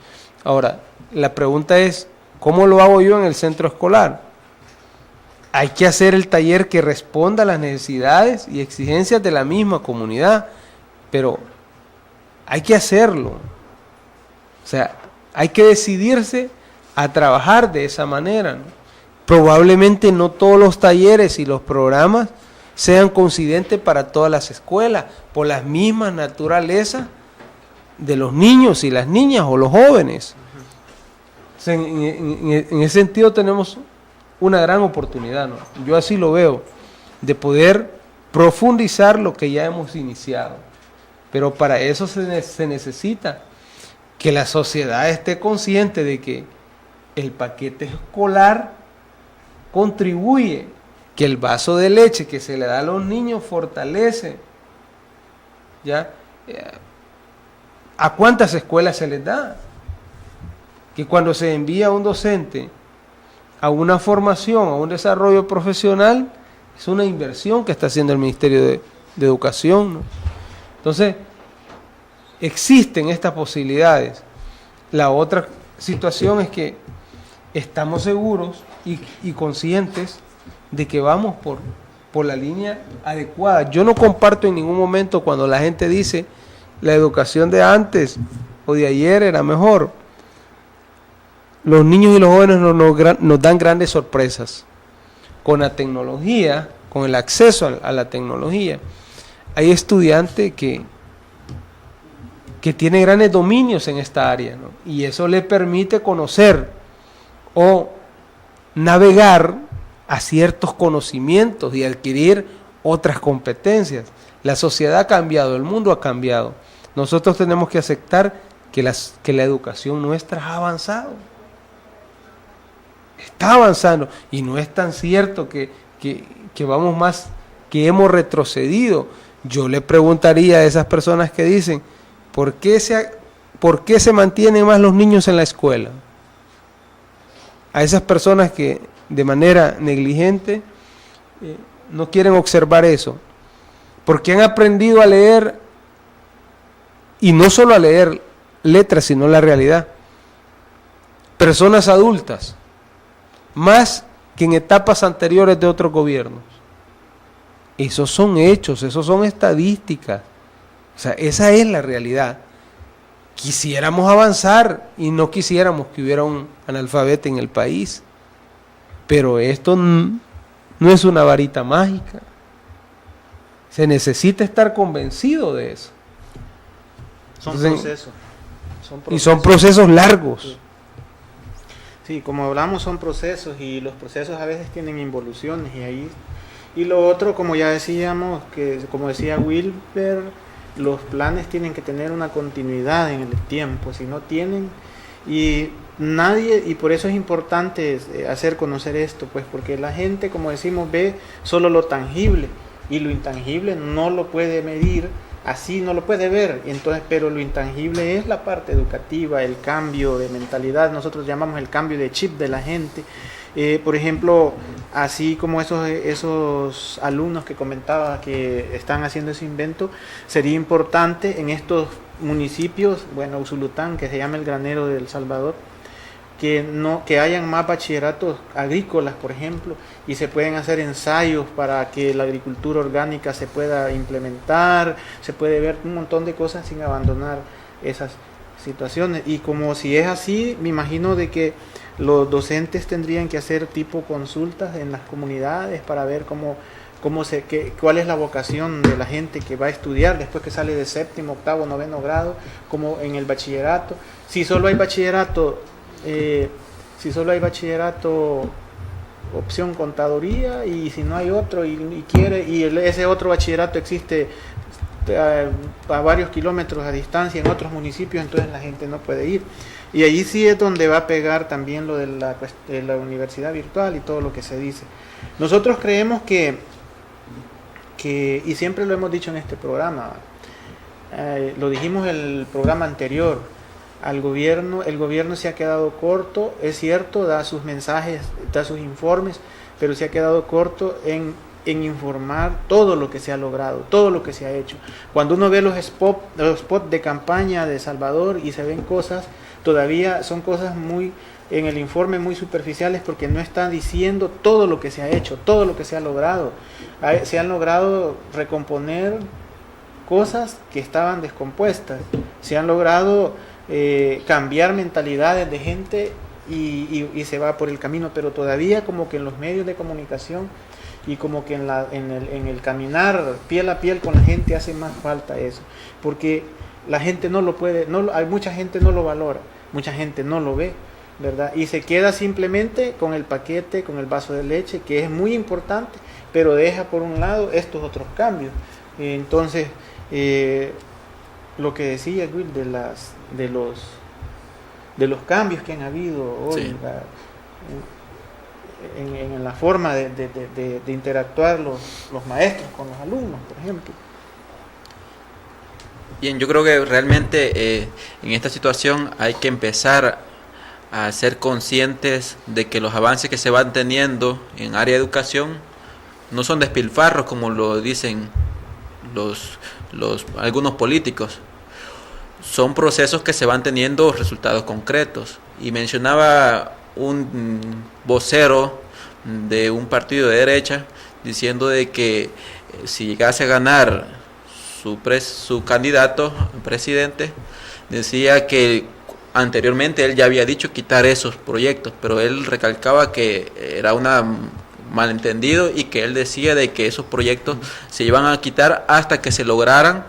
Ahora, la pregunta es, ¿cómo lo hago yo en el centro escolar? Hay que hacer el taller que responda a las necesidades y exigencias de la misma comunidad, pero hay que hacerlo. O sea, hay que decidirse a trabajar de esa manera, ¿no? Probablemente no todos los talleres y los programas sean coincidentes para todas las escuelas, por las mismas naturalezas de los niños y las niñas o los jóvenes. O sea, en ese sentido tenemos una gran oportunidad, ¿no? Yo así lo veo, de poder profundizar lo que ya hemos iniciado. Pero para eso se necesita que la sociedad esté consciente de que el paquete escolar contribuye, que el vaso de leche que se le da a los niños fortalece. ¿Ya? ¿A cuántas escuelas se les da? Que cuando se envía a un docente a una formación, a un desarrollo profesional, es una inversión que está haciendo el Ministerio de Educación, ¿no? Entonces, existen estas posibilidades. La otra situación es que estamos seguros y conscientes de que vamos por la línea adecuada. Yo no comparto en ningún momento cuando la gente dice la educación de antes o de ayer era mejor. Los niños y los jóvenes nos dan grandes sorpresas con la tecnología, con el acceso a la tecnología. Hay estudiantes que tienen grandes dominios en esta área, ¿no? Y eso le permite conocer o navegar a ciertos conocimientos y adquirir otras competencias. La sociedad ha cambiado, el mundo ha cambiado. Nosotros tenemos que aceptar que la educación nuestra ha avanzado. está avanzando y no es tan cierto que vamos más, que hemos retrocedido. Yo le preguntaría a esas personas que dicen, ¿por qué se mantienen más los niños en la escuela? A esas personas que de manera negligente no quieren observar eso, porque han aprendido a leer, y no solo a leer letras, sino la realidad. Personas adultas, más que en etapas anteriores de otros gobiernos. Esos son hechos, esos son estadísticas. O sea, esa es la realidad. Quisiéramos avanzar y no quisiéramos que hubiera un analfabeto en el país. Pero esto no es una varita mágica. Se necesita estar convencido de eso. Entonces, y son procesos largos. Sí, como hablamos, son procesos y los procesos a veces tienen involuciones y lo otro, como ya decíamos, que como decía Wilber, los planes tienen que tener una continuidad en el tiempo, si no tienen, y por eso es importante hacer conocer esto, pues porque la gente, como decimos, ve solo lo tangible y lo intangible no lo puede medir, así no lo puede ver, entonces, pero lo intangible es la parte educativa, el cambio de mentalidad, nosotros llamamos el cambio de chip de la gente. Por ejemplo, así como esos alumnos que comentaba que están haciendo ese invento, sería importante en estos municipios, bueno, Usulután, que se llama el granero de El Salvador, que hayan más bachilleratos agrícolas, por ejemplo, y se pueden hacer ensayos para que la agricultura orgánica se pueda implementar, se puede ver un montón de cosas sin abandonar esas situaciones. Y como si es así, me imagino de que los docentes tendrían que hacer tipo consultas en las comunidades para ver cuál es la vocación de la gente que va a estudiar después que sale de 7º, 8º, 9º grado, como en el bachillerato. Si solo hay bachillerato opción contaduría, y si no hay otro ese otro bachillerato existe a varios kilómetros a distancia en otros municipios, entonces la gente no puede ir. Y ahí sí es donde va a pegar también lo de la universidad virtual y todo lo que se dice. Nosotros creemos que y siempre lo hemos dicho en este programa, lo dijimos en el programa anterior, el gobierno se ha quedado corto, es cierto, da sus mensajes, da sus informes, pero se ha quedado corto en informar todo lo que se ha logrado, todo lo que se ha hecho. Cuando uno ve los spots de campaña de Salvador y se ven cosas, todavía son cosas en el informe muy superficiales, porque no está diciendo todo lo que se ha hecho, todo lo que se ha logrado. Se han logrado recomponer cosas que estaban descompuestas, se han logrado cambiar mentalidades de gente y se va por el camino, pero todavía como que en los medios de comunicación y como que en el caminar piel a piel con la gente hace más falta eso, porque la gente no lo puede, hay mucha gente no lo valora, mucha gente no lo ve, ¿verdad? Y se queda simplemente con el paquete, con el vaso de leche, que es muy importante, pero deja por un lado estos otros cambios. Entonces, lo que decía Will de los cambios que han habido hoy, sí, en la forma de interactuar los maestros con los alumnos, por ejemplo. Bien, yo creo que realmente en esta situación hay que empezar a ser conscientes de que los avances que se van teniendo en área de educación no son despilfarros como lo dicen algunos políticos. Son procesos que se van teniendo resultados concretos. Y mencionaba un vocero de un partido de derecha diciendo de que si llegase a ganar su candidato presidente, decía que anteriormente él ya había dicho quitar esos proyectos, pero él recalcaba que era un malentendido y que él decía de que esos proyectos se iban a quitar hasta que se lograran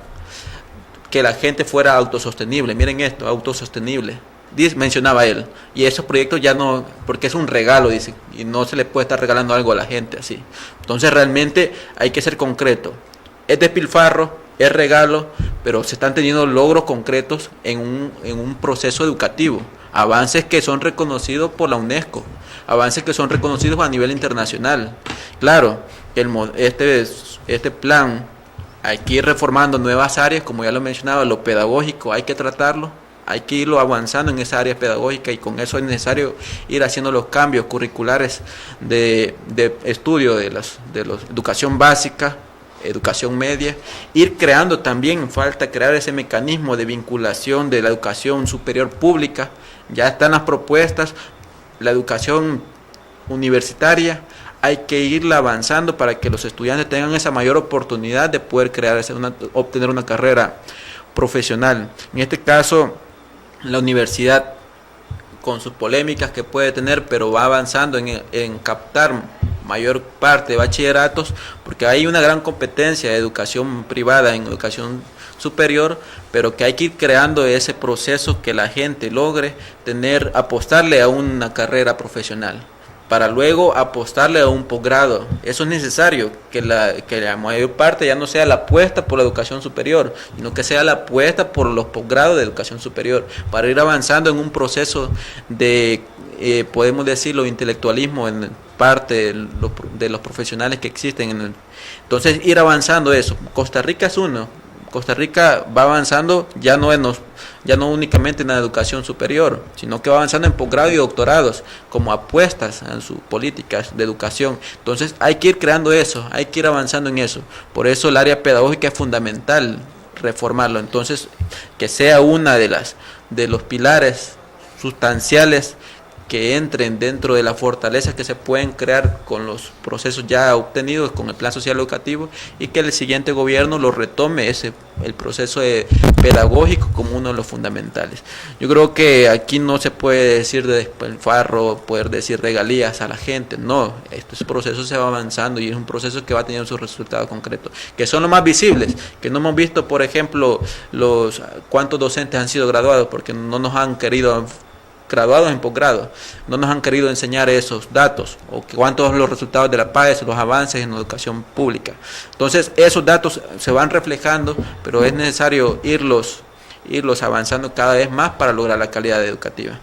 que la gente fuera autosostenible. Miren esto, autosostenible, mencionaba él, y esos proyectos ya no, porque es un regalo, dice, y no se le puede estar regalando algo a la gente así. Entonces realmente hay que ser concreto. Es despilfarro, es regalo, pero se están teniendo logros concretos en un proceso educativo, avances que son reconocidos por la UNESCO. avances que son reconocidos a nivel internacional. Claro, este plan hay que ir reformando nuevas áreas, como ya lo mencionaba, lo pedagógico hay que tratarlo, hay que irlo avanzando en esa área pedagógica, y con eso es necesario ir haciendo los cambios curriculares de estudio de los educación básica, educación media, ir creando también, falta crear ese mecanismo de vinculación de la educación superior pública. Ya están las propuestas, la educación universitaria, hay que irla avanzando para que los estudiantes tengan esa mayor oportunidad de poder obtener una carrera profesional. En este caso, la universidad, con sus polémicas que puede tener, pero va avanzando en captar mayor parte de bachilleratos, porque hay una gran competencia de educación privada en educación superior, pero que hay que ir creando ese proceso que la gente logre apostarle a una carrera profesional, para luego apostarle a un posgrado. Eso es necesario, que la mayor parte ya no sea la apuesta por la educación superior, sino que sea la apuesta por los posgrados de educación superior, para ir avanzando en un proceso de, podemos decirlo, intelectualismo en parte de los profesionales que existen. Entonces, ir avanzando eso. Costa Rica es uno. Costa Rica va avanzando ya no únicamente en la educación superior, sino que va avanzando en posgrado y doctorados como apuestas en sus políticas de educación. Entonces hay que ir creando eso, hay que ir avanzando en eso. Por eso el área pedagógica es fundamental reformarlo. Entonces, que sea una de los pilares sustanciales que entren dentro de las fortalezas que se pueden crear con los procesos ya obtenidos con el plan social educativo, y que el siguiente gobierno lo retome el proceso pedagógico como uno de los fundamentales. Yo creo que aquí no se puede decir de despilfarro, poder decir regalías a la gente, no, este proceso se va avanzando y es un proceso que va teniendo sus resultados concretos, que son los más visibles, que no hemos visto, por ejemplo, cuántos docentes han sido graduados, porque no nos han querido, graduados en posgrado, no nos han querido enseñar esos datos, o cuántos son los resultados de la PAES, los avances en la educación pública. Entonces, esos datos se van reflejando, pero es necesario irlos avanzando cada vez más para lograr la calidad educativa.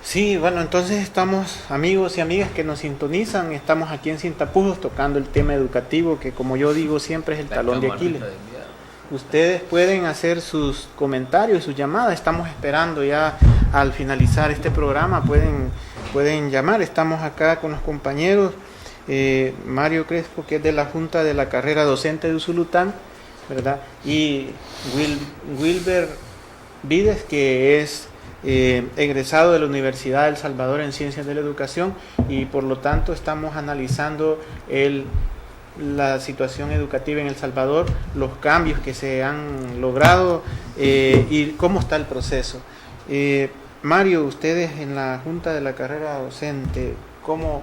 Sí, bueno, entonces estamos, amigos y amigas que nos sintonizan, estamos aquí en Sin Tapujos tocando el tema educativo, que como yo digo siempre es el talón de Aquiles. Ustedes pueden hacer sus comentarios, sus llamadas. Estamos esperando ya al finalizar este programa. Pueden llamar. Estamos acá con los compañeros. Mario Crespo, que es de la Junta de la Carrera Docente de Usulután, ¿verdad? Y Wilber Vides, que es egresado de la Universidad de El Salvador en Ciencias de la Educación, y por lo tanto estamos analizando la situación educativa en El Salvador, los cambios que se han logrado y cómo está el proceso. Mario, ustedes en la Junta de la Carrera Docente, ¿cómo?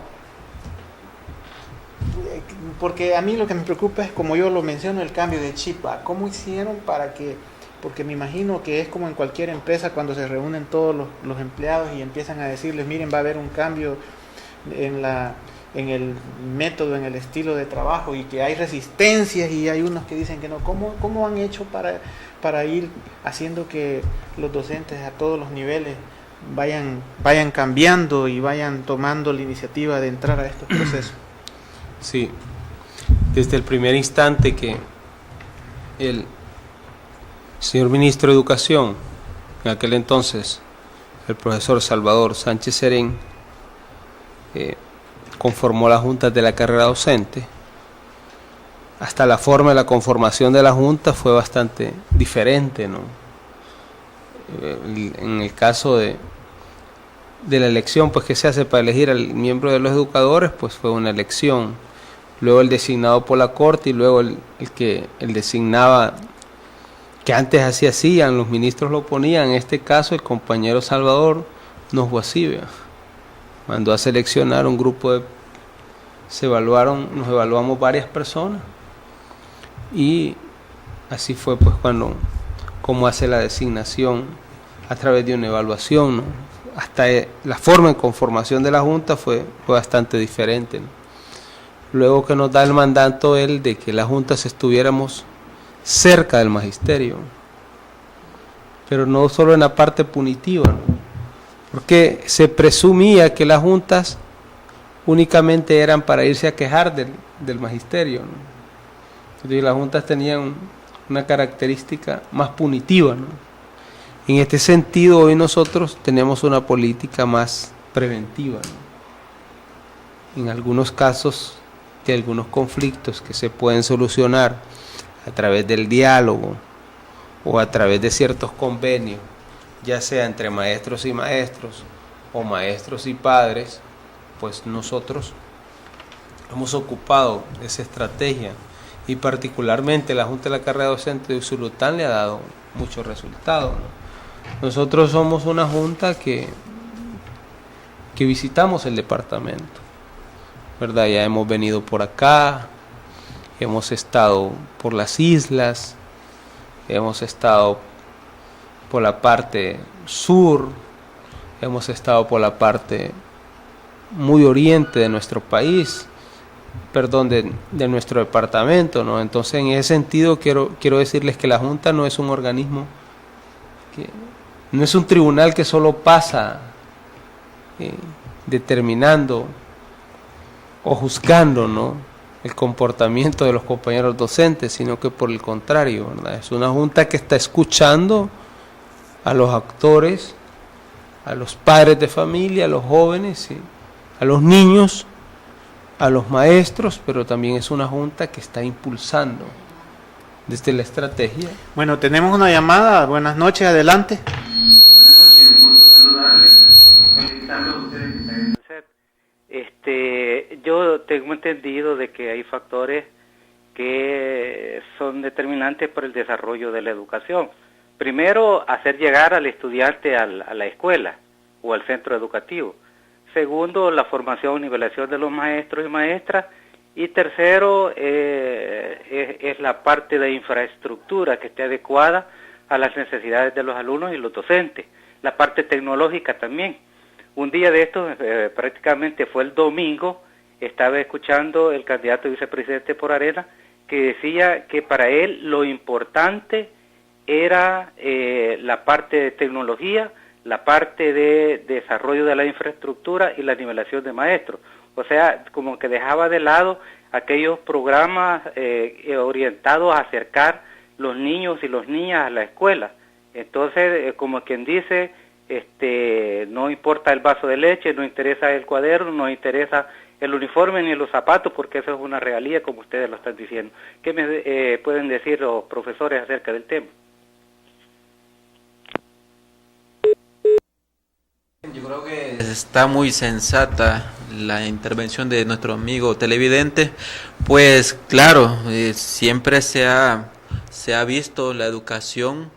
Porque a mí lo que me preocupa es, como yo lo menciono, el cambio de chip. ¿Cómo hicieron para que? Porque me imagino que es como en cualquier empresa cuando se reúnen todos los empleados y empiezan a decirles, miren, va a haber un cambio en el método, en el estilo de trabajo, y que hay resistencias y hay unos que dicen que no. ¿Cómo han hecho para ir haciendo que los docentes a todos los niveles vayan cambiando y vayan tomando la iniciativa de entrar a estos procesos? Sí, desde el primer instante que el señor ministro de Educación, en aquel entonces el profesor Salvador Sánchez Serén, conformó la Junta de la Carrera Docente, hasta la forma de la conformación de la Junta fue bastante diferente, ¿no? En el caso de la elección, pues, que se hace para elegir al miembro de los educadores, pues fue una elección, luego el designado por la Corte, y luego el designaba, que antes así hacían, los ministros lo ponían. En este caso el compañero Salvador Nosguacibia mandó a seleccionar un grupo nos evaluamos varias personas, y así fue pues como hace la designación a través de una evaluación, ¿no? Hasta la forma en conformación de la Junta fue bastante diferente, ¿no? Luego que nos da el mandato él de que la Junta estuviéramos cerca del magisterio, pero no solo en la parte punitiva, ¿no? porque se presumía que las juntas únicamente eran para irse a quejar del magisterio, ¿no? Entonces las juntas tenían una característica más punitiva, ¿no? En este sentido, hoy nosotros tenemos una política más preventiva, ¿no? En algunos casos de algunos conflictos que se pueden solucionar a través del diálogo o a través de ciertos convenios, ya sea entre maestros y maestros o maestros y padres, pues nosotros hemos ocupado esa estrategia y particularmente la Junta de la Carrera Docente de Usulután le ha dado muchos resultados, ¿no? Nosotros somos una junta que visitamos el departamento, ¿verdad? Ya hemos venido por acá, hemos estado por las islas, hemos estado por la parte sur, hemos estado por la parte muy oriente de nuestro país, perdón, de nuestro departamento, ¿no? Entonces, en ese sentido, quiero decirles que la Junta no es un organismo, no es un tribunal que solo pasa determinando o juzgando, ¿no?, el comportamiento de los compañeros docentes, sino que por el contrario, ¿verdad? Es una junta que está escuchando a los actores, a los padres de familia, a los jóvenes, ¿sí?, a los niños, a los maestros, pero también es una junta que está impulsando desde la estrategia. Bueno, tenemos una llamada. Buenas noches, adelante. Buenas noches, un gusto saludarle. Felicitarlo a ustedes que están en el set. Yo tengo entendido de que hay factores que son determinantes para el desarrollo de la educación. Primero, hacer llegar al estudiante a la escuela o al centro educativo. Segundo, la formación o nivelación de los maestros y maestras. Y tercero, es la parte de infraestructura que esté adecuada a las necesidades de los alumnos y los docentes. La parte tecnológica también. Un día de estos, prácticamente fue el domingo, estaba escuchando el candidato vicepresidente por Arena, que decía que para él lo importante era la parte de tecnología, la parte de desarrollo de la infraestructura y la nivelación de maestros. O sea, como que dejaba de lado aquellos programas orientados a acercar los niños y las niñas a la escuela. Entonces, como quien dice, no importa el vaso de leche, no interesa el cuaderno, no interesa el uniforme ni los zapatos, porque eso es una realidad, como ustedes lo están diciendo. ¿Qué me pueden decir los profesores acerca del tema? Yo creo que está muy sensata la intervención de nuestro amigo televidente, pues claro, siempre se ha visto la educación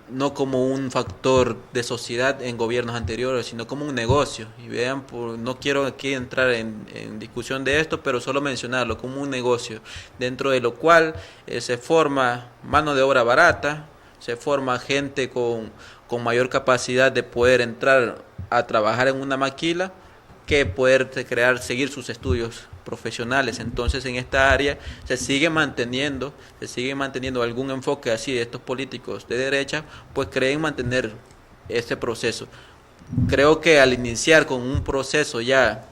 no como un factor de sociedad en gobiernos anteriores, sino como un negocio. Y vean, no quiero aquí entrar en discusión de esto, pero solo mencionarlo como un negocio, dentro de lo cual se forma mano de obra barata, se forma gente con mayor capacidad de poder entrar a trabajar en una maquila que poder seguir sus estudios profesionales. Entonces, en esta área se sigue manteniendo algún enfoque así de estos políticos de derecha, pues creen mantener este proceso. Creo que al iniciar con un proceso ya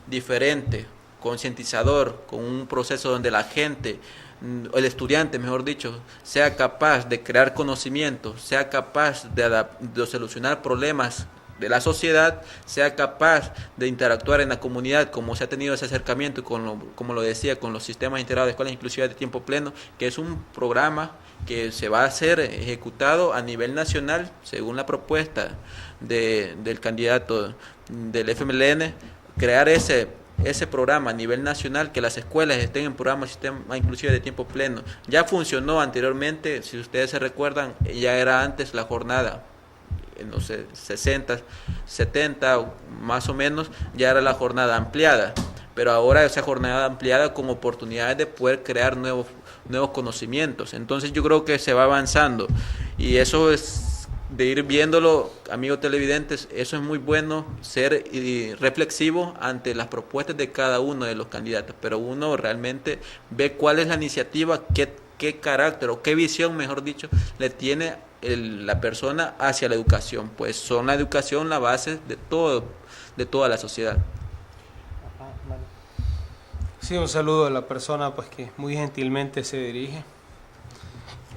diferente, concientizador, con un proceso donde la gente, el estudiante, mejor dicho, sea capaz de crear conocimiento, sea capaz de solucionar problemas de la sociedad, sea capaz de interactuar en la comunidad, como se ha tenido ese acercamiento, como lo decía, con los sistemas integrados de escuelas inclusivas de tiempo pleno, que es un programa que se va a ser ejecutado a nivel nacional, según la propuesta del candidato del FMLN, crear ese programa a nivel nacional, que las escuelas estén en programas de sistema inclusive de tiempo pleno. Ya funcionó anteriormente, si ustedes se recuerdan, ya era antes la jornada, no sé, 60, 70 más o menos, ya era la jornada ampliada, pero ahora esa jornada ampliada con oportunidades de poder crear nuevos conocimientos. Entonces yo creo que se va avanzando, y eso es de ir viéndolo, amigos televidentes, eso es muy bueno, ser reflexivo ante las propuestas de cada uno de los candidatos, pero uno realmente ve cuál es la iniciativa, qué qué carácter o qué visión, mejor dicho, le tiene la persona hacia la educación. Pues son la educación la base de toda la sociedad. Sí, un saludo a la persona pues que muy gentilmente se dirige.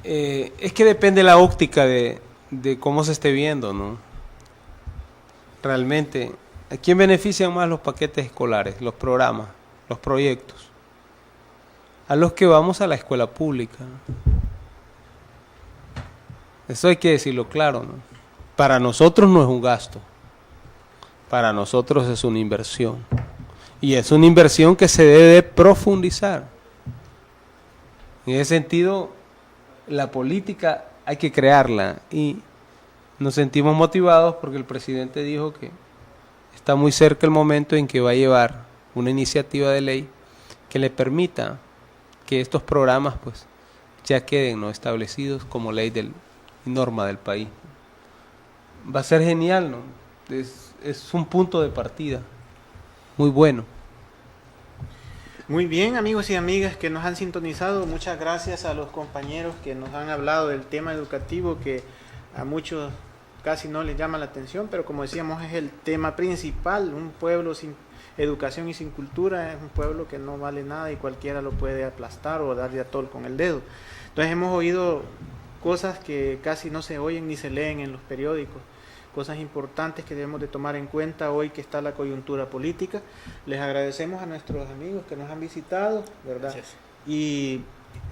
Es que depende la óptica de cómo se esté viendo, ¿no? Realmente, ¿a quién benefician más los paquetes escolares, los programas, los proyectos? A los que vamos a la escuela pública. Eso hay que decirlo claro, ¿no? Para nosotros no es un gasto, para nosotros es una inversión. Y es una inversión que se debe de profundizar. En ese sentido, la política hay que crearla y nos sentimos motivados porque el presidente dijo que está muy cerca el momento en que va a llevar una iniciativa de ley que le permita que estos programas pues ya queden, ¿no?, establecidos como ley y norma del país. Va a ser genial, ¿no? Es un punto de partida muy bueno. Muy bien, amigos y amigas que nos han sintonizado, muchas gracias a los compañeros que nos han hablado del tema educativo que a muchos casi no les llama la atención, pero como decíamos es el tema principal. Un pueblo sin educación y sin cultura es un pueblo que no vale nada y cualquiera lo puede aplastar o darle a tol con el dedo. Entonces hemos oído cosas que casi no se oyen ni se leen en los periódicos, cosas importantes que debemos de tomar en cuenta hoy que está la coyuntura política. Les agradecemos a nuestros amigos que nos han visitado, ¿verdad? Gracias. Y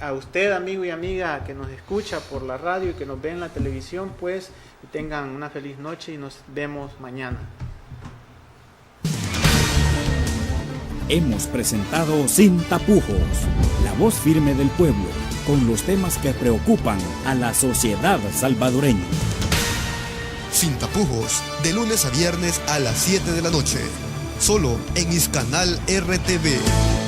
a usted, amigo y amiga que nos escucha por la radio y que nos ve en la televisión, pues que tengan una feliz noche y nos vemos mañana. Hemos presentado Sin Tapujos, la voz firme del pueblo, con los temas que preocupan a la sociedad salvadoreña. Sin Tapujos, de lunes a viernes a las 7 de la noche. Solo en Iscanal RTV.